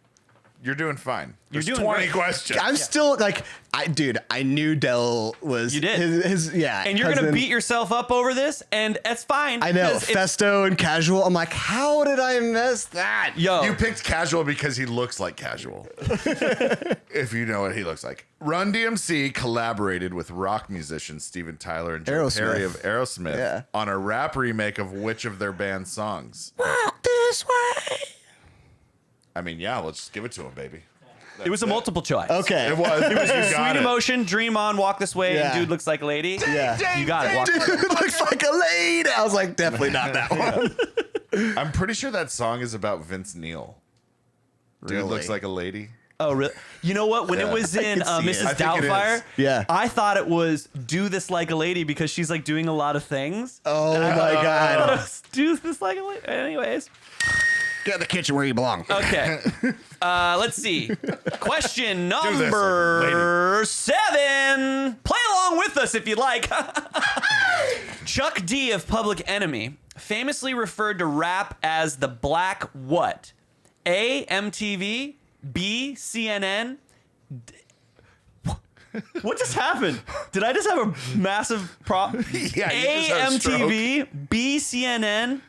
you're doing fine. There's doing 20 great. questions. I'm still like, I knew Del was. You did. His yeah. And you're gonna cousin. beat yourself up over this, and that's fine. I know. 'cause it's- Festo and casual. I'm like, how did I miss that? Yo, You picked casual because he looks like casual. If you know what he looks like. Run DMC collaborated with rock musicians Steven Tyler and Joe Aerosmith. Perry of Aerosmith Yeah. on a rap remake of which of their band songs? Walk this way. I mean, yeah, let's just give it to him, baby. it was a multiple choice. Okay. It was. You got Sweet it. Emotion, Dream On, Walk This Way, Yeah. and Dude Looks Like a Lady. Yeah. You got it. Walk. Dude looks like a lady. I was like, definitely not that one. I'm pretty sure that song is about Vince Neil. Dude Really? looks like a lady. Oh, really? You know what? When it was in I can see it. Mrs. I think it Doubtfire, is. Yeah. I thought it was do this like a lady because she's like doing a lot of things. Oh my god. Do this like a lady. Anyways. Get in the kitchen where you belong. Okay. Let's see. Question this like a number 7. Play along with us if you'd like. Chuck D of Public Enemy famously referred to rap as the black what? A, MTV, B, CNN. What just happened? Did I just have a massive prop? Yeah, you A, just had a stroke. MTV, B, CNN.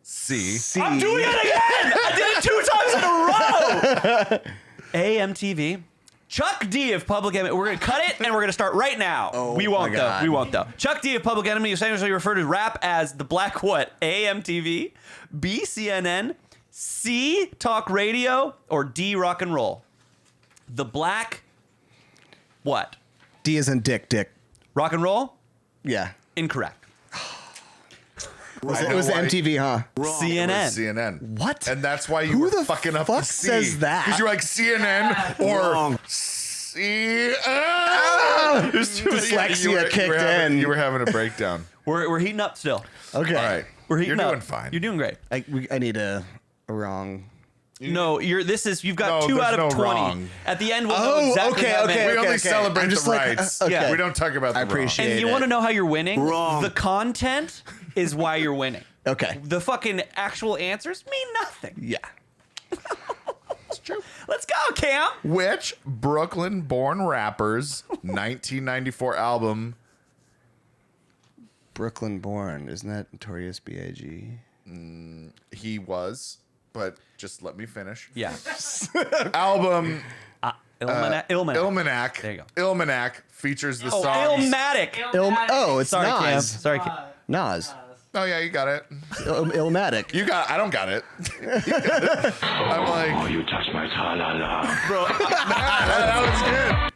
C. I'm doing it again! I did it 2 times in a row! AMTV. Chuck D of Public Enemy. We're going to cut it and we're going to start right now. We won't, my though. God. We won't, though. Chuck D of Public Enemy is famously referred to rap as the black what? AMTV, B, CNN, C, talk radio, or D, rock and roll? The black what? D is in dick. Rock and roll? Yeah. Incorrect. It was MTV, huh? CNN. CNN. What? And that's why you Who were the fucking up fuck the C. says that? Because you're like CNN or Wrong. CNN. Dyslexia kicked in. You were having a breakdown. We're heating up still. Okay. All right. We're heating You're up. doing fine. You're doing great. I need a wrong. No, you've got No, 2 out of there's no 20. wrong. At the end, we'll Oh, know exactly okay, how okay, many. We only okay. celebrate I'm just the like, rights. okay. Yeah. We don't talk about the I wrong. appreciate And you it. want to know how you're winning? Wrong. The content is why you're winning. Okay. The fucking actual answers mean nothing. Yeah. It's true. Let's go, Cam. Which Brooklyn-born rapper's 1994 album? Brooklyn born. Isn't that Notorious B.I.G.? He was, but just let me finish. Yeah. Album Illuminati. Illuminac. There you go. Illuminac features the Oh, song. Illmatic. Oh, it's Sorry, Cam. Nas. Sorry, Cam. Nas. Oh yeah, you got it. Illmatic. You got. I don't got it. You got it. I'm like, You touch my tra-la-la. bro. That was good.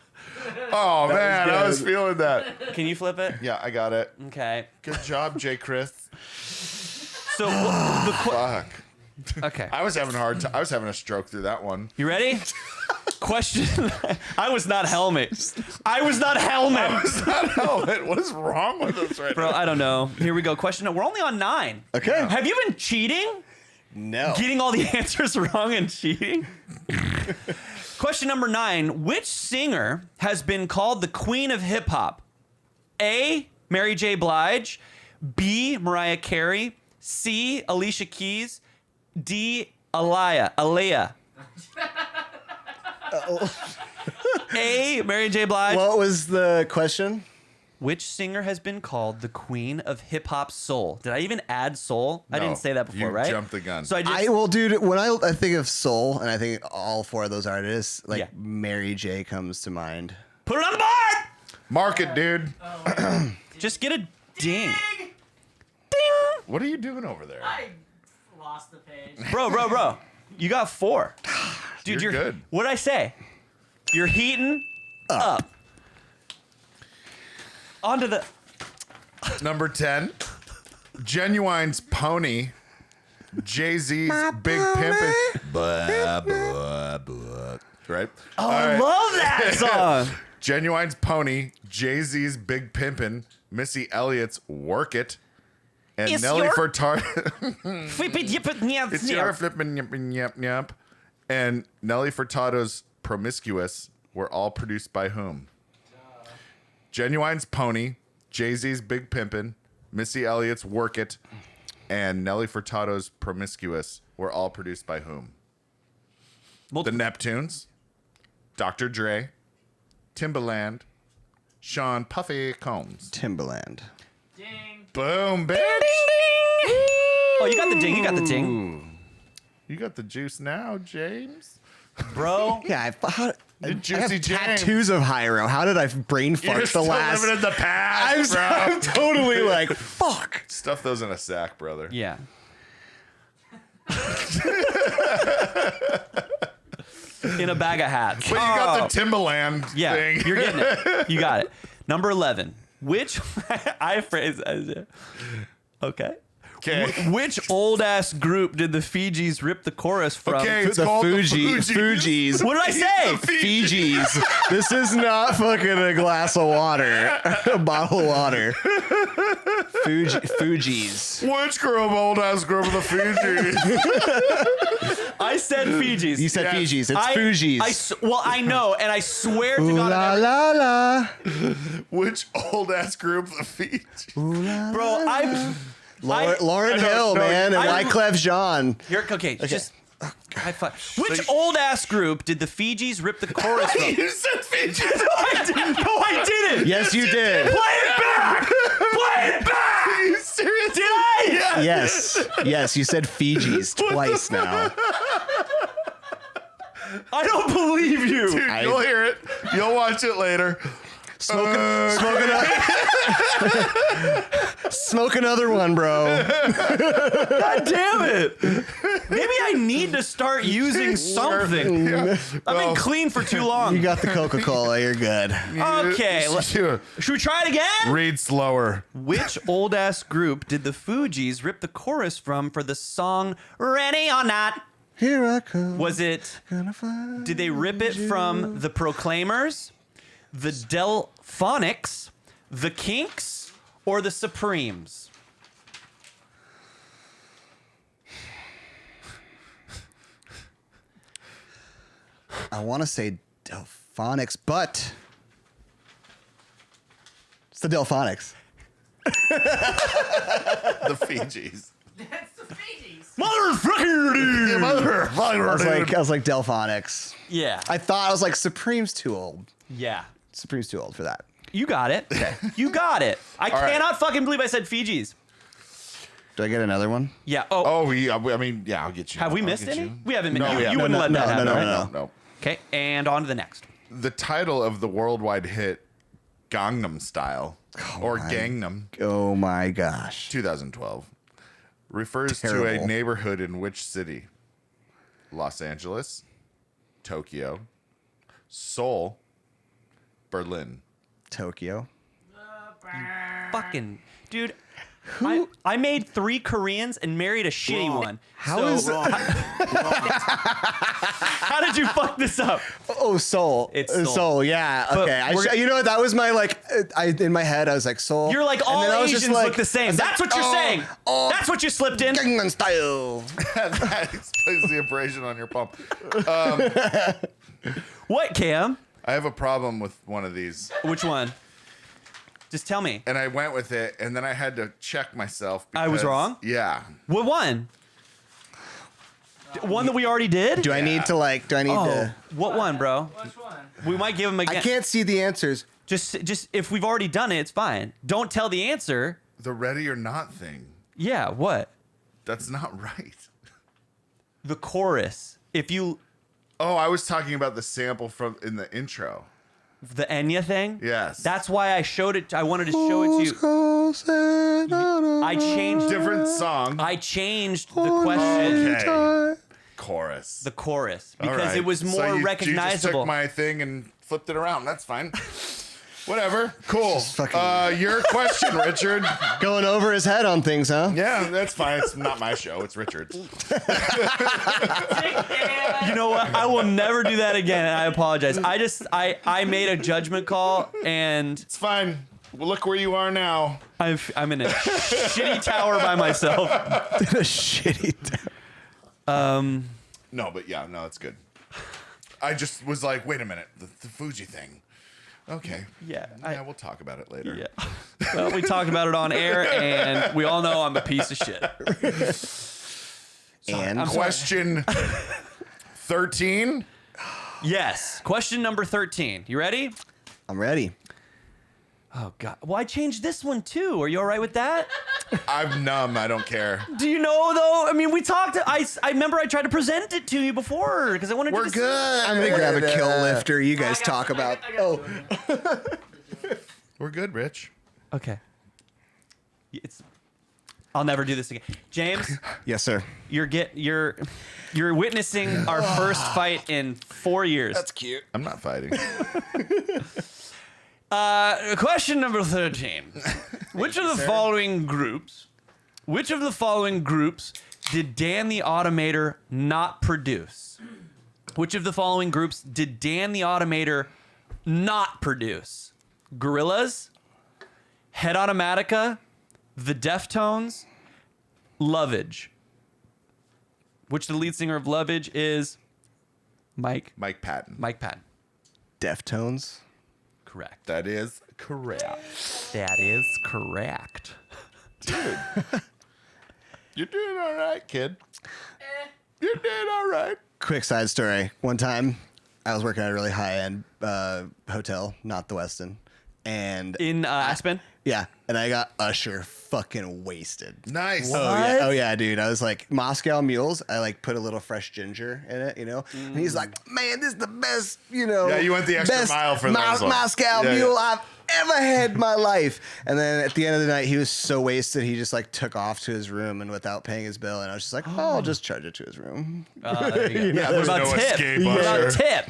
Oh man, I was feeling that. Can you flip it? Yeah, I got it. Okay. Good job, J. Chris. So Fuck. okay. I was having a hard time. I was having a stroke through that one. You ready? Question. I was not helmet. I was not helmet. Is that helmet? What is wrong with us right Bro, now? I don't know. Here we go. Question. We're only on 9. Okay. Have you been cheating? No. Getting all the answers wrong and cheating? Question number 9. Which singer has been called the queen of hip hop? A, Mary J. Blige. B, Mariah Carey. C, Alicia Keys. D, Aaliyah. A, Mary J. Blige. What was the question? Which singer has been called the queen of hip hop soul? Did I even add soul? I No, didn't say that before, you right? jumped the gun. So I just Dude, when I think of soul, and I think all 4 of those artists, like Yeah. Mary J comes to mind. put it on the board. Mark it, dude. Just get a ding. What are you doing over there? I lost the page. Bro. You got 4. Dude, You're good. What'd I say? You're heating up. On to the Number 10. Genuine's Pony. Jay-Z's Big Pimpin'. Right? Oh, All I right. love that song. Genuine's Pony. Jay-Z's Big Pimpin'. Missy Elliott's Work It. And It's Nelly your- Furtado. Flip it, yip it, nyap, It's nyap. your flippin' yip yap yap. And Nelly Furtado's Promiscuous were all produced by whom? Genuine's Pony, Jay-Z's Big Pimpin', Missy Elliott's Work It, and Nelly Furtado's Promiscuous were all produced by whom? The Neptunes, Dr. Dre, Timbaland, Sean Puffy Combs. Timbaland. Ding. Boom, bitch. Oh, you got the ding. You got the ding. You got the juice now, James. Bro. Yeah, I Juicy have James. tattoos of Hyro. How did I brain You're fart still the last? living in the past, bro. I'm totally like, fuck. Stuff those in a sack, brother. Yeah. In a bag of hats. But you got the Timbaland Yeah, thing. you're getting it. You got it. Number 11. Which I phrase as okay. Okay. Which old ass group did the Fijis rip the chorus from? Okay, it's The called Fugees. What did I say? Fijis. This is not fucking a glass of water. A bottle of water. Fugees. Which group, old ass group of the Fijis? I said Fijis. You said Yes. Fijis. It's Fugees. Well, I know, and I swear to Ooh God, la I've la la. Which old ass group of the Fijis? never- bro, I Lauren I don't Hill, know. man, and I- Wyclef Jean. Here, okay, just high five. Which old ass group did the Fijis rip the chorus from? You said Fijis. No, I didn't. Yes, you did. Play it back. Play it back. Are you serious? Did I? Yes. Yes, you said Fijis twice now. I don't believe you. Dude, you'll hear it. You'll watch it later. Smoke another one, bro. God damn it. Maybe I need to start using something. Yeah. I've been clean for too long. You got the Coca-Cola. You're good. Okay, should we try it again? Read slower. Which old ass group did the Fugees rip the chorus from for the song Ready or Not? Here I come. Was it, Gonna find did they rip it from the Proclaimers, the Delphonics, the Kinks, or the Supremes? I want to say Delphonics, but it's the Delphonics. The Fijis. That's the Fijis. Motherfucker! I was like Delphonics. Yeah, I thought I was like Supreme's too old. yeah. Supreme's too old for that. You got it. You got it. I right. cannot fucking believe I said Fijis. Do I get another one? Yeah. Oh, yeah. I mean, yeah, I'll get you. Have we I'll missed get any? you. We haven't. No, you we haven't. wouldn't let that happen, no, right? No. Okay, and on to the next. The title of the worldwide hit Gangnam Style or Gangnam Oh my gosh. 2012 refers to a Terrible. neighborhood in which city? Los Angeles, Tokyo, Seoul, Berlin. Tokyo. Fucking dude. I made 3 Koreans and married a shitty one. How is it? How did you fuck this up? Oh, Seoul. It's Seoul. Seoul. Yeah. But Okay. we're- You know what? That was my in my head. I was like Seoul. You're like And all then I was just Asians like- look the I same. was like, That's what you're saying. That's what you slipped in. Gangnam Style. That explains the abrasion on your palm. What, Cam? I have a problem with one of these, Which one? Just tell me. and I went with it, and then I had to check myself. I was because- wrong? Yeah. What one? One that we already did? Do I need to Oh, what one, bro? Which one? We might give him I again. can't see the answers. Just if we've already done it, it's fine. Don't tell the answer. The ready or not thing. Yeah, what? That's not right. The chorus. If you Oh, I was talking about the sample from in the intro. the Enya thing? Yes. That's why I showed it. I wanted to show it to you. I changed Different song. I changed the question. Okay. Chorus. The chorus All because right. it was So more you just recognizable. took my thing and flipped it around. That's fine. Whatever. Cool. fucking- Your question, Richard. Going over his head on things, huh? Yeah, that's fine. It's not my show. It's Richard's. You know what? I will never do that again, and I apologize. I made a judgment call, and It's fine. Well, look where you are now. I'm in a shitty tower by myself. A shitty. No, but yeah, no, it's good. I just was like, wait a minute, the Fuji thing. Okay. Yeah, Yeah, we'll talk about it later. Yeah. Well, we talked about it on air, and we all know I'm a piece of shit. And I'm sorry. Question 13. Yes. Question number 13. You ready? I'm ready. Oh, God. Well, I changed this one, too. Are you all right with that? I'm numb. I don't care. Do you know, though? I mean, we talked. I remember I tried to present it to you before because I wanted We're to. good. I'm gonna grab a kill lifter. You guys talk about. Oh, We're good, Rich. Okay. I'll never do this again. James, yes, sir. you're witnessing our first fight in 4 years. cute. I'm not fighting. Question number 13. Which of the following groups Which of the following groups did Dan the Automator not produce? Which of the following groups did Dan the Automator not produce? Gorillaz, Head Automatica, The Deftones, Lovage. Which the lead singer of Lovage is Mike Patton. Deftones. Correct. That is correct. That is correct. Dude. You're doing all right, kid. You're doing all right. Quick side story. One time, I was working at a really high-end hotel, not the Westin, and In Aspen? yeah, and I got Usher fucking wasted. Nice. Oh yeah, dude. I was like Moscow Mules. I like put a little fresh ginger in it, you know. And he's like, "Man, this is the best, you know." Yeah, you went the extra best mile for those ones. Moscow Yeah, Mule yeah. I've ever had in my life. And then at the end of the night, he was so wasted, he just like took off to his room and without paying his bill. And I was just like, "Oh, I'll just charge it to his room." There you go. Yeah, What there's about no tip? escape, What about Usher. tip?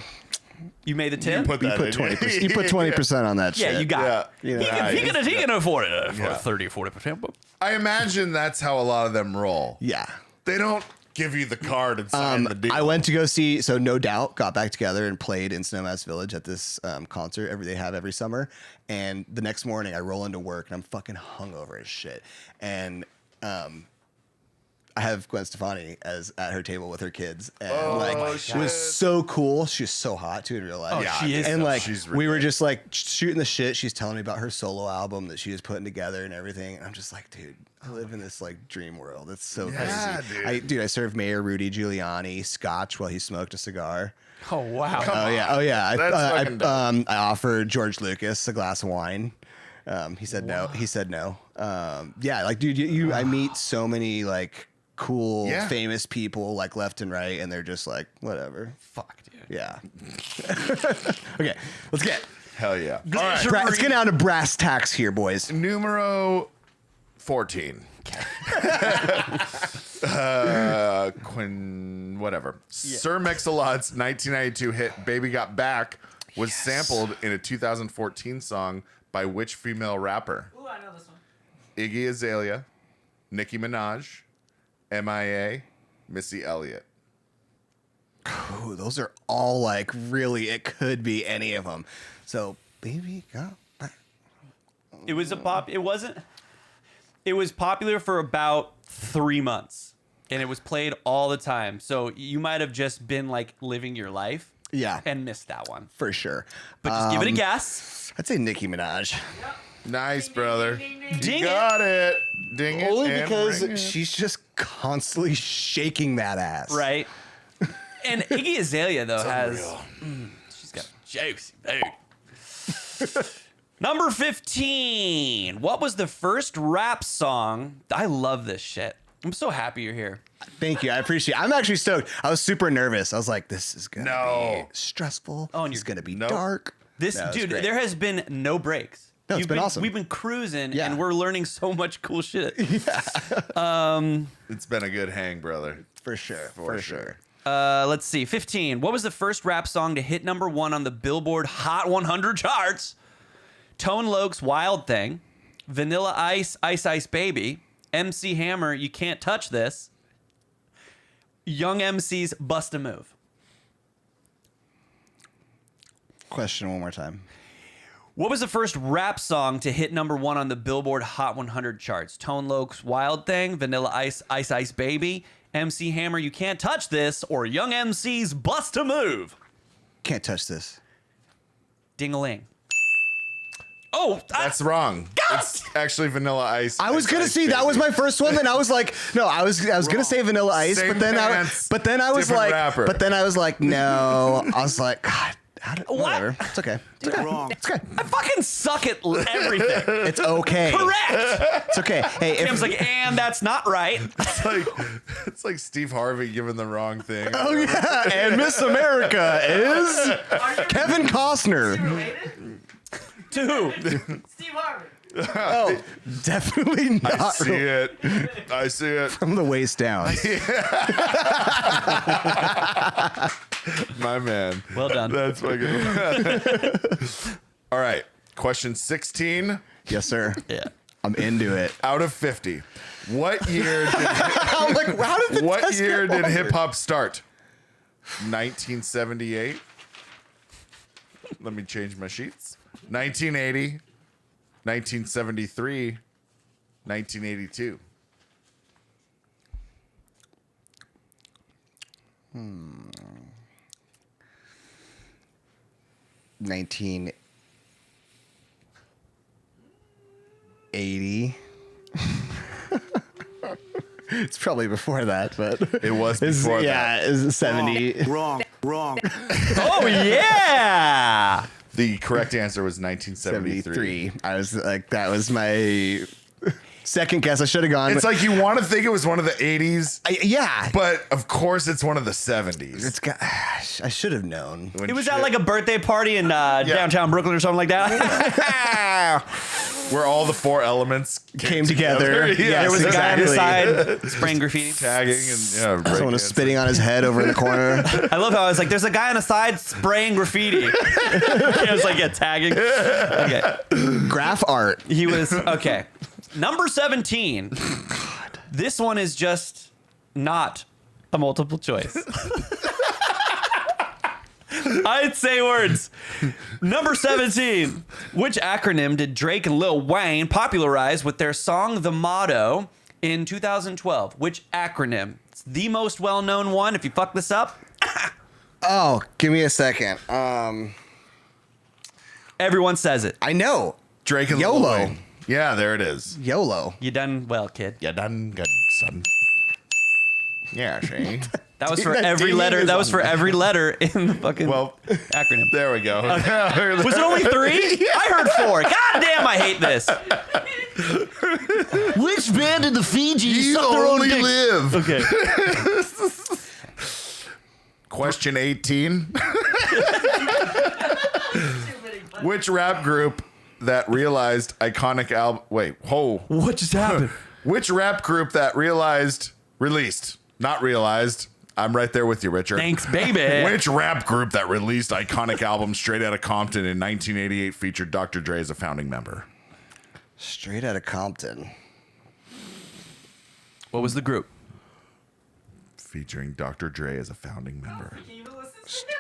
You made the tip? Put You that put in. 20%. You put 20% on that shit. Yeah, you got Yeah. it. You know, He can afford it for Yeah. 30 or 40%. But I imagine that's how a lot of them roll. Yeah. They don't give you the card and sign the deal. I went to go see, so No Doubt got back together and played in Snowmass Village at this concert they have every summer. And the next morning I roll into work and I'm fucking hungover as shit. And I have Gwen Stefani at her table with her kids. And she was so cool. She was so hot too in real life. Yeah, she is. And like she's we were just like shooting the shit. She's telling me about her solo album that she was putting together and everything. And I'm just like, dude, I live in this like dream world. It's so Yeah, crazy. I served Mayor Rudy Giuliani scotch while he smoked a cigar. oh, wow. Oh yeah. That's fucking dope. I offered George Lucas a glass of wine. He said no. He said no. Yeah, like dude, I meet so many like cool, Yeah. famous people like left and right, and they're just like whatever. Fuck, dude. Yeah. Okay, let's get. Hell yeah. All right. Let's get down to brass tacks here, boys. Numero 14. Whatever. Sir Mix-a-Lot's 1992 hit "Baby Got Back" was sampled in a 2014 song by which female rapper? Ooh, I know this one. Iggy Azalea, Nicki Minaj, MIA, Missy Elliott. Ooh, those are all like really. It could be any of them. So, baby, go back. It was It was popular for about 3 months, and it was played all the time. So you might have just been like living your life, Yeah, and missed that one. for sure. But just give it a guess. I'd say Nicki Minaj. Nice, brother. Ding You got it. Ding it. Only and because ring it. she's just constantly shaking that ass. Right. And Iggy Azalea though has unreal. she's got juicy food. Number 15. What was the first rap song? I love this shit. I'm so happy you're here. Thank you. I appreciate it. I'm actually stoked. I was super nervous. I was like, this is going to No. be stressful. Oh, and it's you're- going to be Nope. dark. This No, it's dude, great. there has been no breaks. No, it's been awesome. We've been cruising, Yeah. and we're learning so much cool shit. It's been a good hang, brother. For sure. For sure. Let's see. 15. What was the first rap song to hit number 1 on the Billboard Hot 100 charts? Tone Loc's Wild Thing, Vanilla Ice, Ice Ice Baby, MC Hammer, You Can't Touch This, Young MC's Bust a Move. Question one more time. What was the first rap song to hit number 1 on the Billboard Hot 100 charts? Tone Loc's Wild Thing, Vanilla Ice, Ice Ice Baby, MC Hammer, You Can't Touch This, or Young MC's Bust a Move? Can't touch this. Ding-a-ling. Oh, That's wrong. It's actually Vanilla Ice. I was Ice gonna Ice see that Baby. was my first one, then I was like, no, I was gonna say Vanilla Ice, Same but then pants, I was different like, rapper. but then I was like, no, I was like, God, What? whatever, it's okay, it's okay, wrong. it's okay, I fucking suck at everything. it's okay, Correct. it's okay. Hey, Tim's like, and that's not right. It's like Steve Harvey giving the wrong thing. oh yeah, and Miss America is Kevin Costner. Related? To who? Steve Harvey. Oh, definitely not I see it. I see it. from the waist down. My man. Well done. That's fucking. All right. Question 16 Yes, sir. Yeah. I'm into it. out of 50. What year did I'm like, how did the what test year get did longer? hip hop start? 1978. Let me change my sheets. 1980, 1973, 1982. 1980. It's probably before that, but It was before that. it's 70. Wrong. Oh yeah. The correct answer was 1973. 73. I was like, that was my second guess. I should have gone. It's like you want to think it was one of the 80s, yeah, but of course it's one of the 70s. it's got. I should have known. When It was shit- at like a birthday party in downtown Brooklyn or something like that. where all the four elements Came together. Yeah, Yes, There was a guy on the exactly. side spraying graffiti. tagging and Someone was spitting on his head over in the corner. I love how I was like, "There's a guy on the side spraying graffiti." I was like, "Yeah, tagging." Okay, Graph art. he was okay. Number 17. This one is just not a multiple choice. I'd say words. Number 17. Which acronym did Drake and Lil Wayne popularize with their song The Motto in 2012? Which acronym? It's the most well-known one. If you fuck this up, Oh, give me a second. everyone says it. I know. Drake and YOLO. Lil Wayne. Yeah, there it is. YOLO. You done well, kid. You done good, son. Yeah, Shane. That was for That every ding letter. is That was on for every letter in the fucking Well, acronym. there we go. Was it only 3? I heard 4. God damn, I hate this. Which band in the Fijis You suck their own only dicks? live. Okay. Question 18. Which rap group that realized iconic album? Wait, whoa. What just happened? Which rap group that released, not realized? I'm right there with you, Richard. Thanks, baby. Which rap group that released iconic album Straight Outta Compton in 1988 featured Dr. Dre as a founding member? Straight out of Compton. What was the group? Featuring Dr. Dre as a founding member. Can you even listen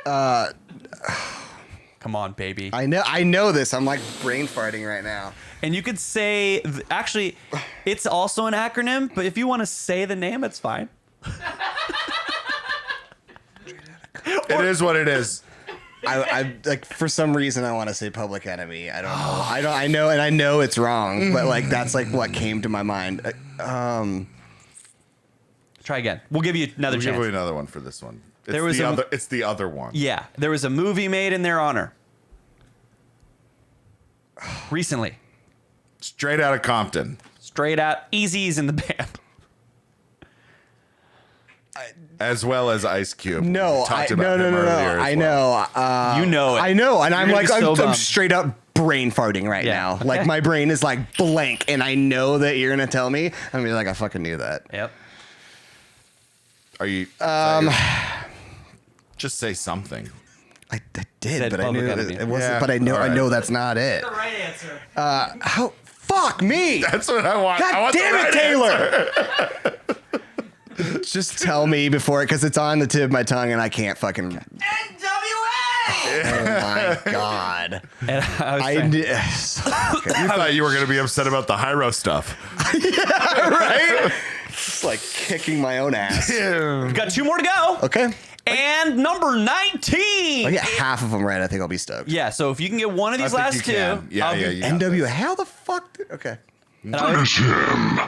to it? Come on, baby. I know this. I'm like brain farting right now. And you could say, actually, it's also an acronym, but if you want to say the name, it's fine. It is what it is. I like for some reason I want to say Public Enemy. I don't know. I know it's wrong, but like that's like what came to my mind. Try again. We'll give you another We'll chance. give you another one for this one. It's There was the a- other. It's the other one. Yeah, there was a movie made in their honor recently. Straight Outta Compton. Straight out, Easy's in the band. As well as Ice Cube. No, We talked about him earlier as I well. know. You know it. I know, and I'm You're like gonna be so I'm bummed. straight up brain farting right Yeah. now. Okay. Like my brain is like blank, and I know that you're gonna tell me. I'm gonna be like, I fucking knew that. Yep. Are you? Just say something. I did, Said but I Public knew Enemy. it wasn't. Yeah, But I know, all right. I know that's not it. The right answer. How? Fuck me! That's what I want. I God want the damn it, right Taylor! Just tell me before, because it's on the tip of my tongue, and I can't fucking. NWA! Oh my god! And I was I saying- did, You thought you were going to be upset about the Hyro stuff. right? Just like kicking my own ass. We've got 2 more to go. Okay. And number 19. I get half of them right. I think I'll be stoked. Yeah, so if you can get one of these I think last you 2, can. Yeah, I'll yeah, give- you got NWA. this. How the fuck? Okay. and I- Finish him.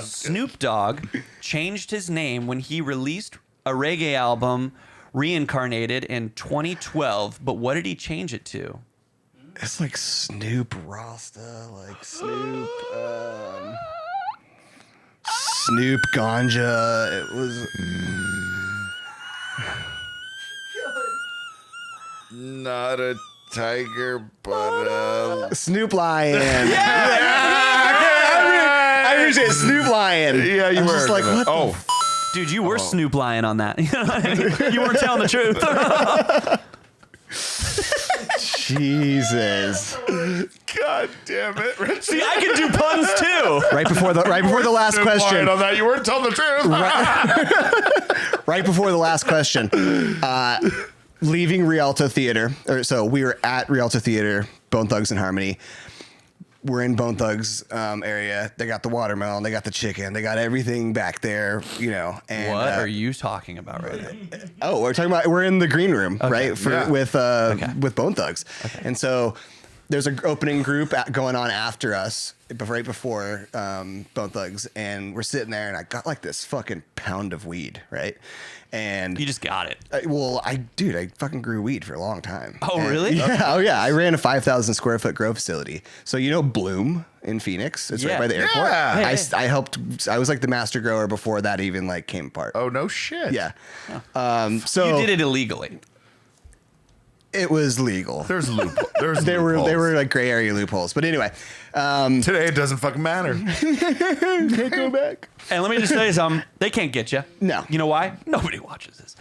Snoop Dogg changed his name when he released a reggae album, Reincarnated, in 2012. But what did he change it to? It's like Snoop Rasta, like Snoop. Snoop Ganja. It was. Not a tiger, but Snoop Lion. I appreciate it. Snoop Lion. yeah, you I was were just like, gonna- what the Oh, Dude, you were Snoop lying on that. You weren't telling the truth. Jesus. God damn it, Richie. See, I can do puns too. Right before the last Lying question. on that. You weren't telling the truth. Right before the last question. Leaving Rialto Theater. So we were at Rialto Theater, Bone Thugs and Harmony. We're in Bone Thugs area. They got the watermelon. They got the chicken. They got everything back there, you know. And, What are you talking about right now? Oh, we're talking about we're in the green room, right? Yeah. With Bone Thugs, and so there's an opening group going on after us, right before Bone Thugs, and we're sitting there, and I got like this fucking pound of weed, right? And You just got it. I fucking grew weed for a long time. Oh, And- really? Yeah. Oh, yeah. I ran a 5,000 square foot grow facility. So you know Bloom in Phoenix? It's Yeah. right by the airport. Yeah. I helped. I was like the master grower before that even like came apart. Oh, no shit. Yeah. So You did it illegally. it was legal. There's loophole. There's They loopholes. were like gray area loopholes. But anyway, Today it doesn't fucking matter. can't go back. And let me just tell you something. They can't get you. No. You know why? Nobody watches this.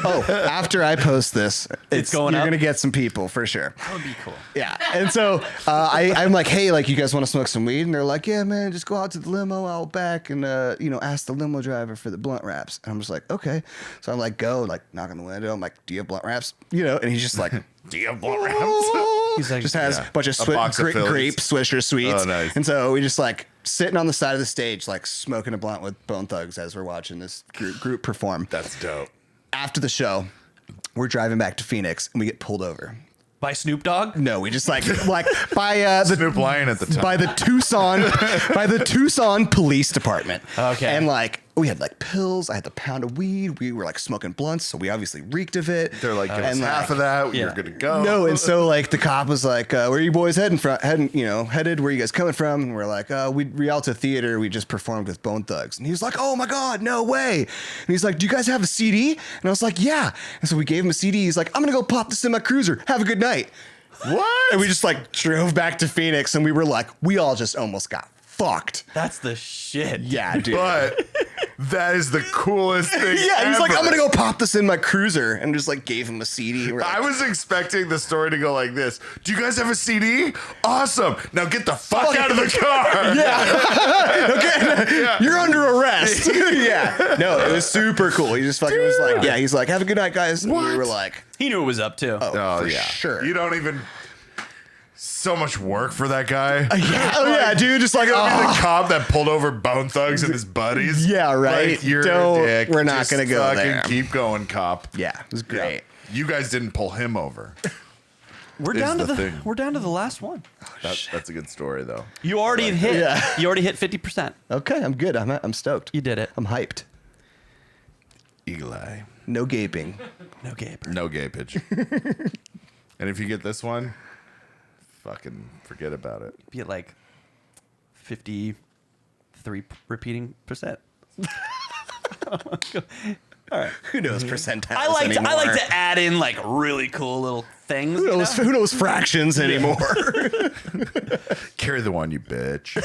Oh, after I post this, going you're up? gonna get some people for sure. That would be cool. Yeah. And so I'm like, hey, like, you guys want to smoke some weed? And they're like, yeah, man, just go out to the limo out back and, ask the limo driver for the blunt wraps. And I'm just like, okay. So I'm like, go, like, knock on the window. I'm like, do you have blunt wraps? And he's just like, Do you have blunt wraps? He's like, just has a bunch of A box of Phillies. grape Swisher Sweets. Oh, nice. And so we just like sitting on the side of the stage, like smoking a blunt with Bone Thugs as we're watching this group perform. That's dope. After the show, we're driving back to Phoenix and we get pulled over. by Snoop Dogg? No, we just like by the Snoop Lion at the time. by the Tucson Police Department. Okay. And like we had like pills. I had the pound of weed. We were like smoking blunts, so we obviously reeked of it. They're like, give us and half of that. You're good to go. No, and so like the cop was like, "Where are you boys headed? Where are you guys coming from?" And we're like, "We Rialto Theater. We just performed with Bone Thugs." And he was like, "Oh my god, no way!" And he's like, "Do you guys have a CD?" And I was like, "Yeah." And so we gave him a CD. He's like, "I'm gonna go pop this in my cruiser. Have a good night." What? And we just like drove back to Phoenix, and we were like, we all just almost got fucked. That's the shit. Yeah, dude. But that is the coolest thing. Yeah, he's like, ever. I'm gonna go pop this in my cruiser, and just like gave him a CD. We're like, I was expecting the story to go like this. Do you guys have a CD? Awesome. Now get the fuck out of the car. okay, you're under arrest. yeah. No, it was super cool. He just fucking was like, yeah, he's like, have a good night, guys. And we were like, He knew it was up too. Oh, for yeah. sure. You don't even. So much work for that guy. yeah, oh yeah, dude, just like, Be oh. the cop that pulled over Bone Thugs and his buddies. Yeah, right. Like, you're Don't- a dick. we're not Just gonna go fucking there. Keep going, cop. Yeah, it was great. You guys didn't pull him over. We're is down to the the thing. we're down to the last one. That's a good story, though. You already hit. Yeah. You already hit 50%. Okay, I'm good. I'm stoked. You did it. I'm hyped. Eli. No gaping. No gaper. No gapage. And if you get this one, fucking forget about it. Be at like 53 repeating percent. Who knows percentiles I like anymore? to add in like really cool little things. you know? Who knows fractions anymore? Carry the one, you bitch.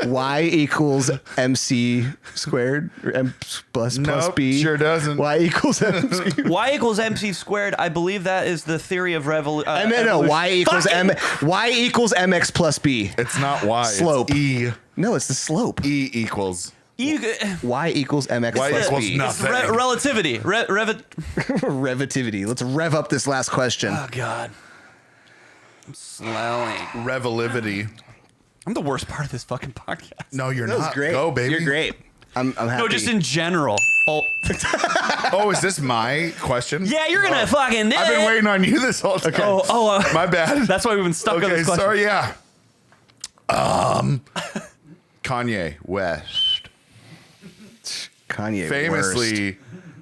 Y equals MC squared or M plus Nope, B. sure doesn't. Y equals MC. Y equals MC squared. I believe that is the theory of No, evolution. Y equals M. Y equals MX plus B. It's not Y. Slope. It's E. No, it's the slope. E equals. Y equals MX Y plus equals B. nothing. Relativity. Revitivity. Let's rev up this last question. Oh God. I'm slowing. Revelivity. I'm the worst part of this fucking podcast. No, you're That was not. great. Go, baby. You're great. I'm happy. No, just in general. Oh, Oh, is this my question? yeah, you're gonna fucking. I've been waiting on you this whole time. My bad. That's why we've been stuck on Okay, this question. sorry, yeah. Kanye West Kanye famously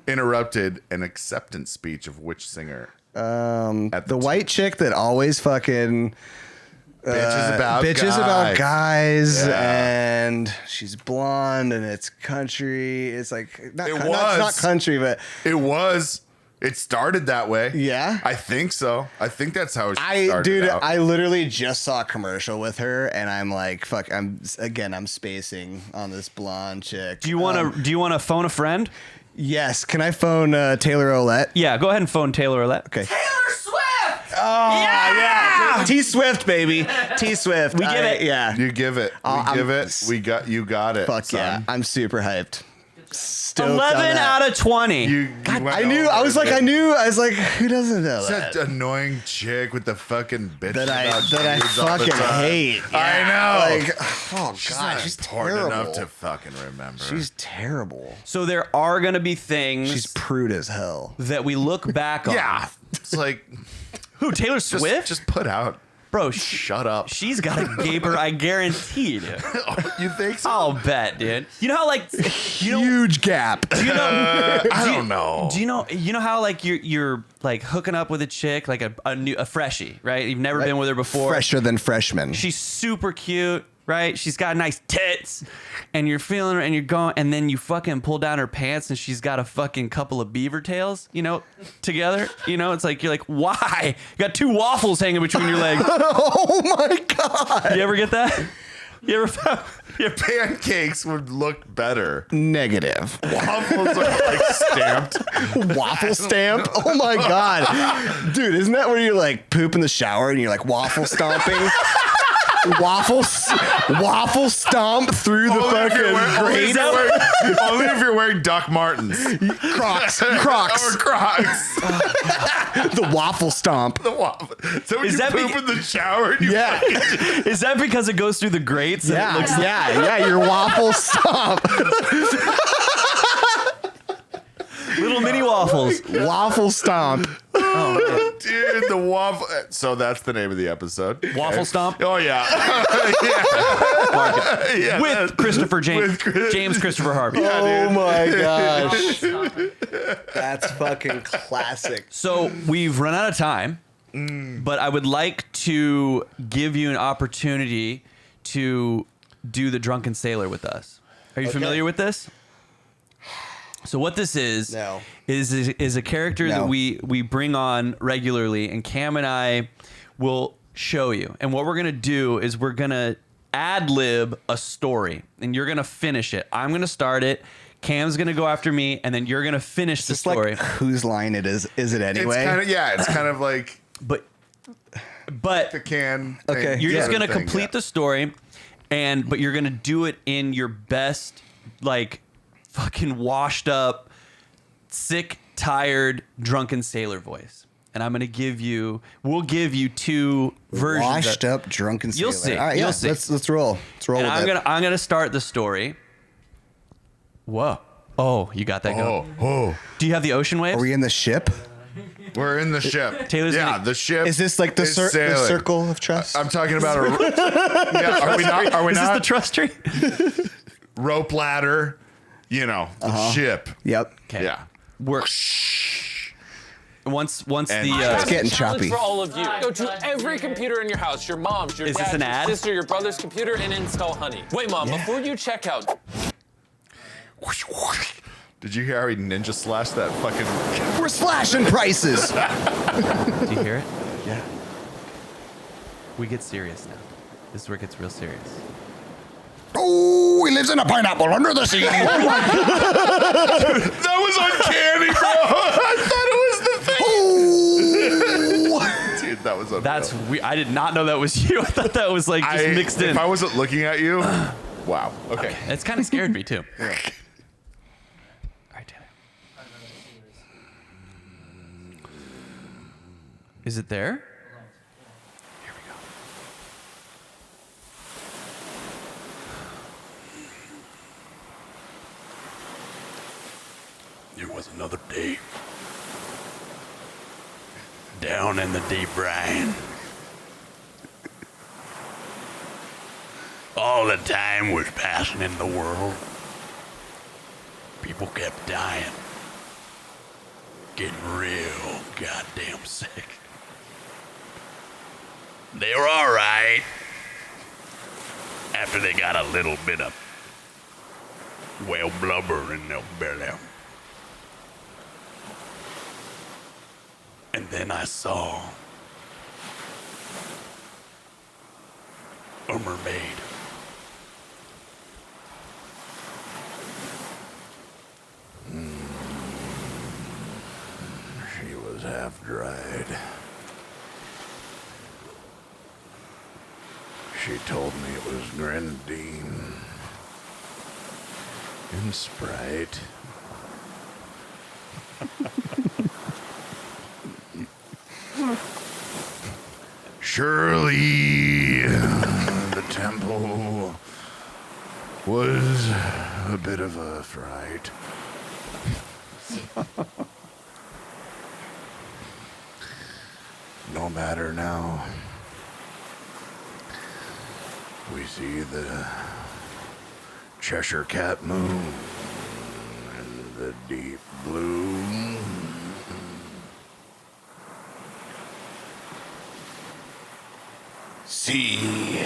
interrupted an acceptance speech of which singer? At the white chick that always fucking Bitches about about guys. guys, Yeah. and she's blonde, and it's country. It's like not, It not was. country, but It was. It started that way. Yeah? I think so. I think that's how it started out. I literally just saw a commercial with her, and I'm like, fuck. I'm spacing on this blonde chick. Do you want to phone a friend? Yes. Can I phone Taylor Olette? Yeah, go ahead and phone Taylor Olette. Okay. Taylor Swift! yeah. T Swift, baby. T Swift. We get it. Yeah. You give it. We give it. You got it. Fuck son. yeah. I'm super hyped. Stoked on 11 that. out of 20. You went I knew. over I was like, who doesn't know It's that? that annoying chick with the fucking bitch That I about dudes all the fucking time. hate. I know. Like, oh She's god, not she's important terrible. enough to fucking remember. She's terrible. So there are going to be things She's prude as hell. that we look back on. yeah. It's like Who, Taylor just, Swift? just put out. Bro, Shut up. she's got a gaper, I guarantee, dude. You think so? I'll bet, dude. You know how, like, you know, Huge gap. do you know, I don't know. do you know how, like, you're like hooking up with a chick, like a freshie, right? You've never been with her before. Fresher than freshman. She's super cute, right? She's got nice tits, and you're feeling her, and you're going, and then you fucking pull down her pants, and she's got a fucking couple of beaver tails, you know, together. You know, it's like you're like, why? You got two waffles hanging between your legs. Oh my god. You ever get that? You ever found? Pancakes would look better. Negative. Waffles are like stamped. Waffle stamp? Oh my god. Dude, isn't that where you like poop in the shower and you're like waffle stomping? waffle stomp through the Only if you're fucking wearing- grate. only if you're wearing Doc Martens Crocs. or Crocs. The waffle stomp. The waffle. So when Is you that poop beca- in the shower, and you Yeah. Is that because it goes through the grates? And Yeah, it looks yeah, your waffle stomp. little mini waffles. Waffle stomp. dude, the waffle. So that's the name of the episode. Waffle Stomp? Oh yeah. Yeah, With Christopher James, with Chris- James Christopher Harvey. Oh my gosh. That's fucking classic. So we've run out of time, but I would like to give you an opportunity to do the Drunken Sailor with us. Are you familiar with this? So what this is No. is a character that No. we bring on regularly, and Cam and I will show you. And what we're gonna do is we're gonna ad lib a story, and you're gonna finish it. I'm gonna start it. Cam's gonna go after me, and then you're gonna finish the It's story. like whose line it is it anyway? It's kind of like But the can. Okay. thing, you're just sort of gonna thing, complete yeah. the story, but you're gonna do it in your best, like, fucking washed up, sick, tired, drunken sailor voice. And I'm gonna we'll give you two versions. Washed up drunken sailor. You'll see. All right, You'll yeah, see. Let's roll. Let's roll And with it. I'm gonna start the story. Whoa. Oh, you got that going. Oh, Do you have the ocean waves? Are we in the ship? we're in the ship. Taylor's yeah, gonna- the ship. Is this like the is the sailing. circle of trust? I'm talking about a. Yeah, are we not? Are we Is this not? the trust tree? Rope ladder. You know, the ship. Yep. Okay. Yeah. We're once And the It's getting Challenge choppy. for all of you. Go to every computer in your house, your mom's, your Is this dad's, an your ad? sister, your brother's computer, and install Honey. Wait, Mom, before you check out, Did you hear how he ninja slashed that fucking? We're slashing prices. do you hear it? Yeah. We get serious now. This is where it gets real serious. Oh, he lives in a pineapple under the sea. That was uncanny, bro. I thought it was the thing. Dude, that was unreal. That's I did not know that was you. I thought that was like just mixed in. If I wasn't looking at you, wow. Okay. It's kind of scared me too. All right, Taylor. Is it there? Here we go. There was another day. Down in the deep brine. All the time was passing in the world. People kept dying. Getting real goddamn sick. They were all right. After they got a little bit of whale blubber in their belly. And then I saw a mermaid. She was half dried. She told me it was grenadine and Sprite. Surely the temple was a bit of a fright. No matter now. We see the Cheshire Cat moon and the deep blue. See,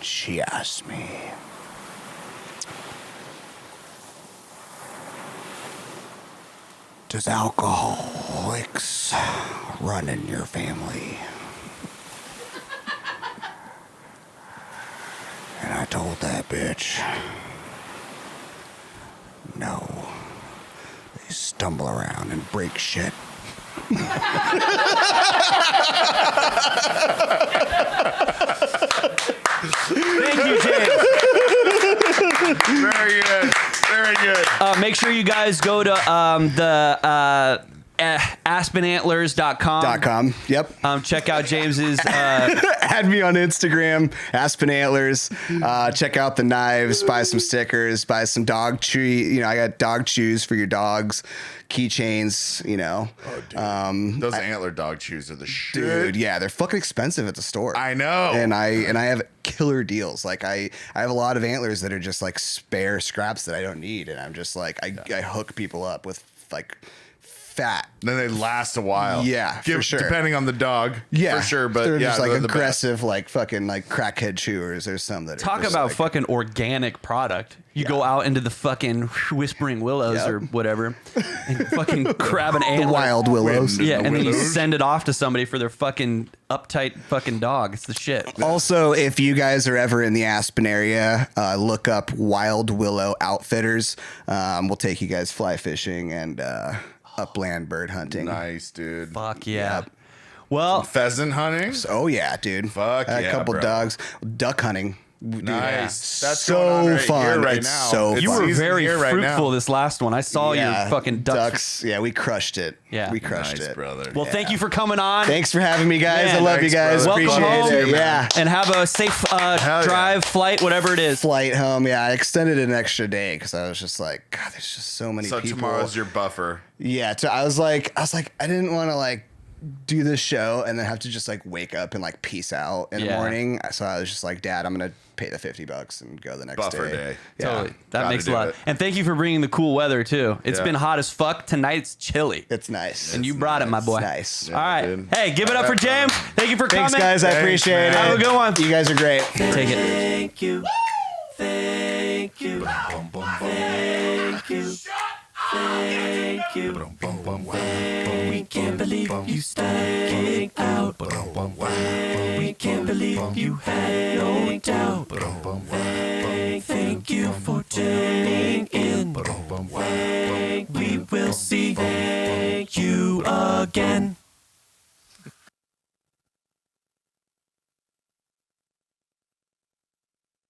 she asked me, does alcoholics run in your family? And I told that bitch, no, they stumble around and break shit. Thank you, James. Very good. Very good. Make sure you guys go to the aspenantlers.com. Yep. Check out James's. Add me on Instagram, Aspen Antlers. Check out the knives, buy some stickers, buy some dog tree. I got dog chews for your dogs, keychains, Those antler dog chews are the shit. Dude, yeah, they're fucking expensive at the store. I know. And I have killer deals. Like I have a lot of antlers that are just like spare scraps that I don't need. And I'm just like, I hook people up with like fat. Then they last a while. Yeah, for sure. Depending on the dog. Yeah, For sure. But they're yeah, just like they're the aggressive, like fucking like crackhead chewers. There's some that are Talk just about like, fucking organic product. You go out into the fucking Whispering Willows Yep. or whatever and fucking grab an antler. the wild willows. Wind. Yeah, The and then you willows. send it off to somebody for their fucking uptight fucking dog. It's the shit. Also, if you guys are ever in the Aspen area, look up Wild Willow Outfitters. We'll take you guys fly fishing and upland bird hunting. Nice, dude. Fuck yeah. Well, Pheasant hunting? Oh yeah, dude. Fuck a yeah, couple bro. dogs. Duck hunting. Dude, Nice. That's so going on right fun. here right It's now. so It's you were season very here right fruitful now. this last one. I saw your fucking ducks. Yeah, we crushed it. Yeah. we crushed Nice, it. brother. Well, thank you for coming on. Thanks for having me, guys. Man, I love thanks, you guys. brother. Welcome Appreciate home. it. Yeah. And have a safe yeah. drive, flight, whatever it is. Flight home. Yeah, I extended it an extra day because I was just like, God, there's just so many So people. tomorrow's your buffer. Yeah, I was like, I didn't want to like do this show and then have to just like wake up and like peace out in the Yeah. morning. So I was just like, Dad, I'm gonna pay the $50 and go the next Buffer day. day. Yeah. Totally. That Gotta makes a do lot. it. And thank you for bringing the cool weather too. It's Yeah. been hot as fuck. Tonight's chilly. It's nice. And you brought it, my boy. Nice. All right. dude. Hey, give it up for James. Thank you for Thanks, coming. guys. I Thanks, appreciate man. it. Have a good one. You guys are great. Take it. Thank you. Thank you. Thank you. Thank you. We can't believe you stank out. We can't believe you had no doubt. Thank you for tuning in. We will see you again.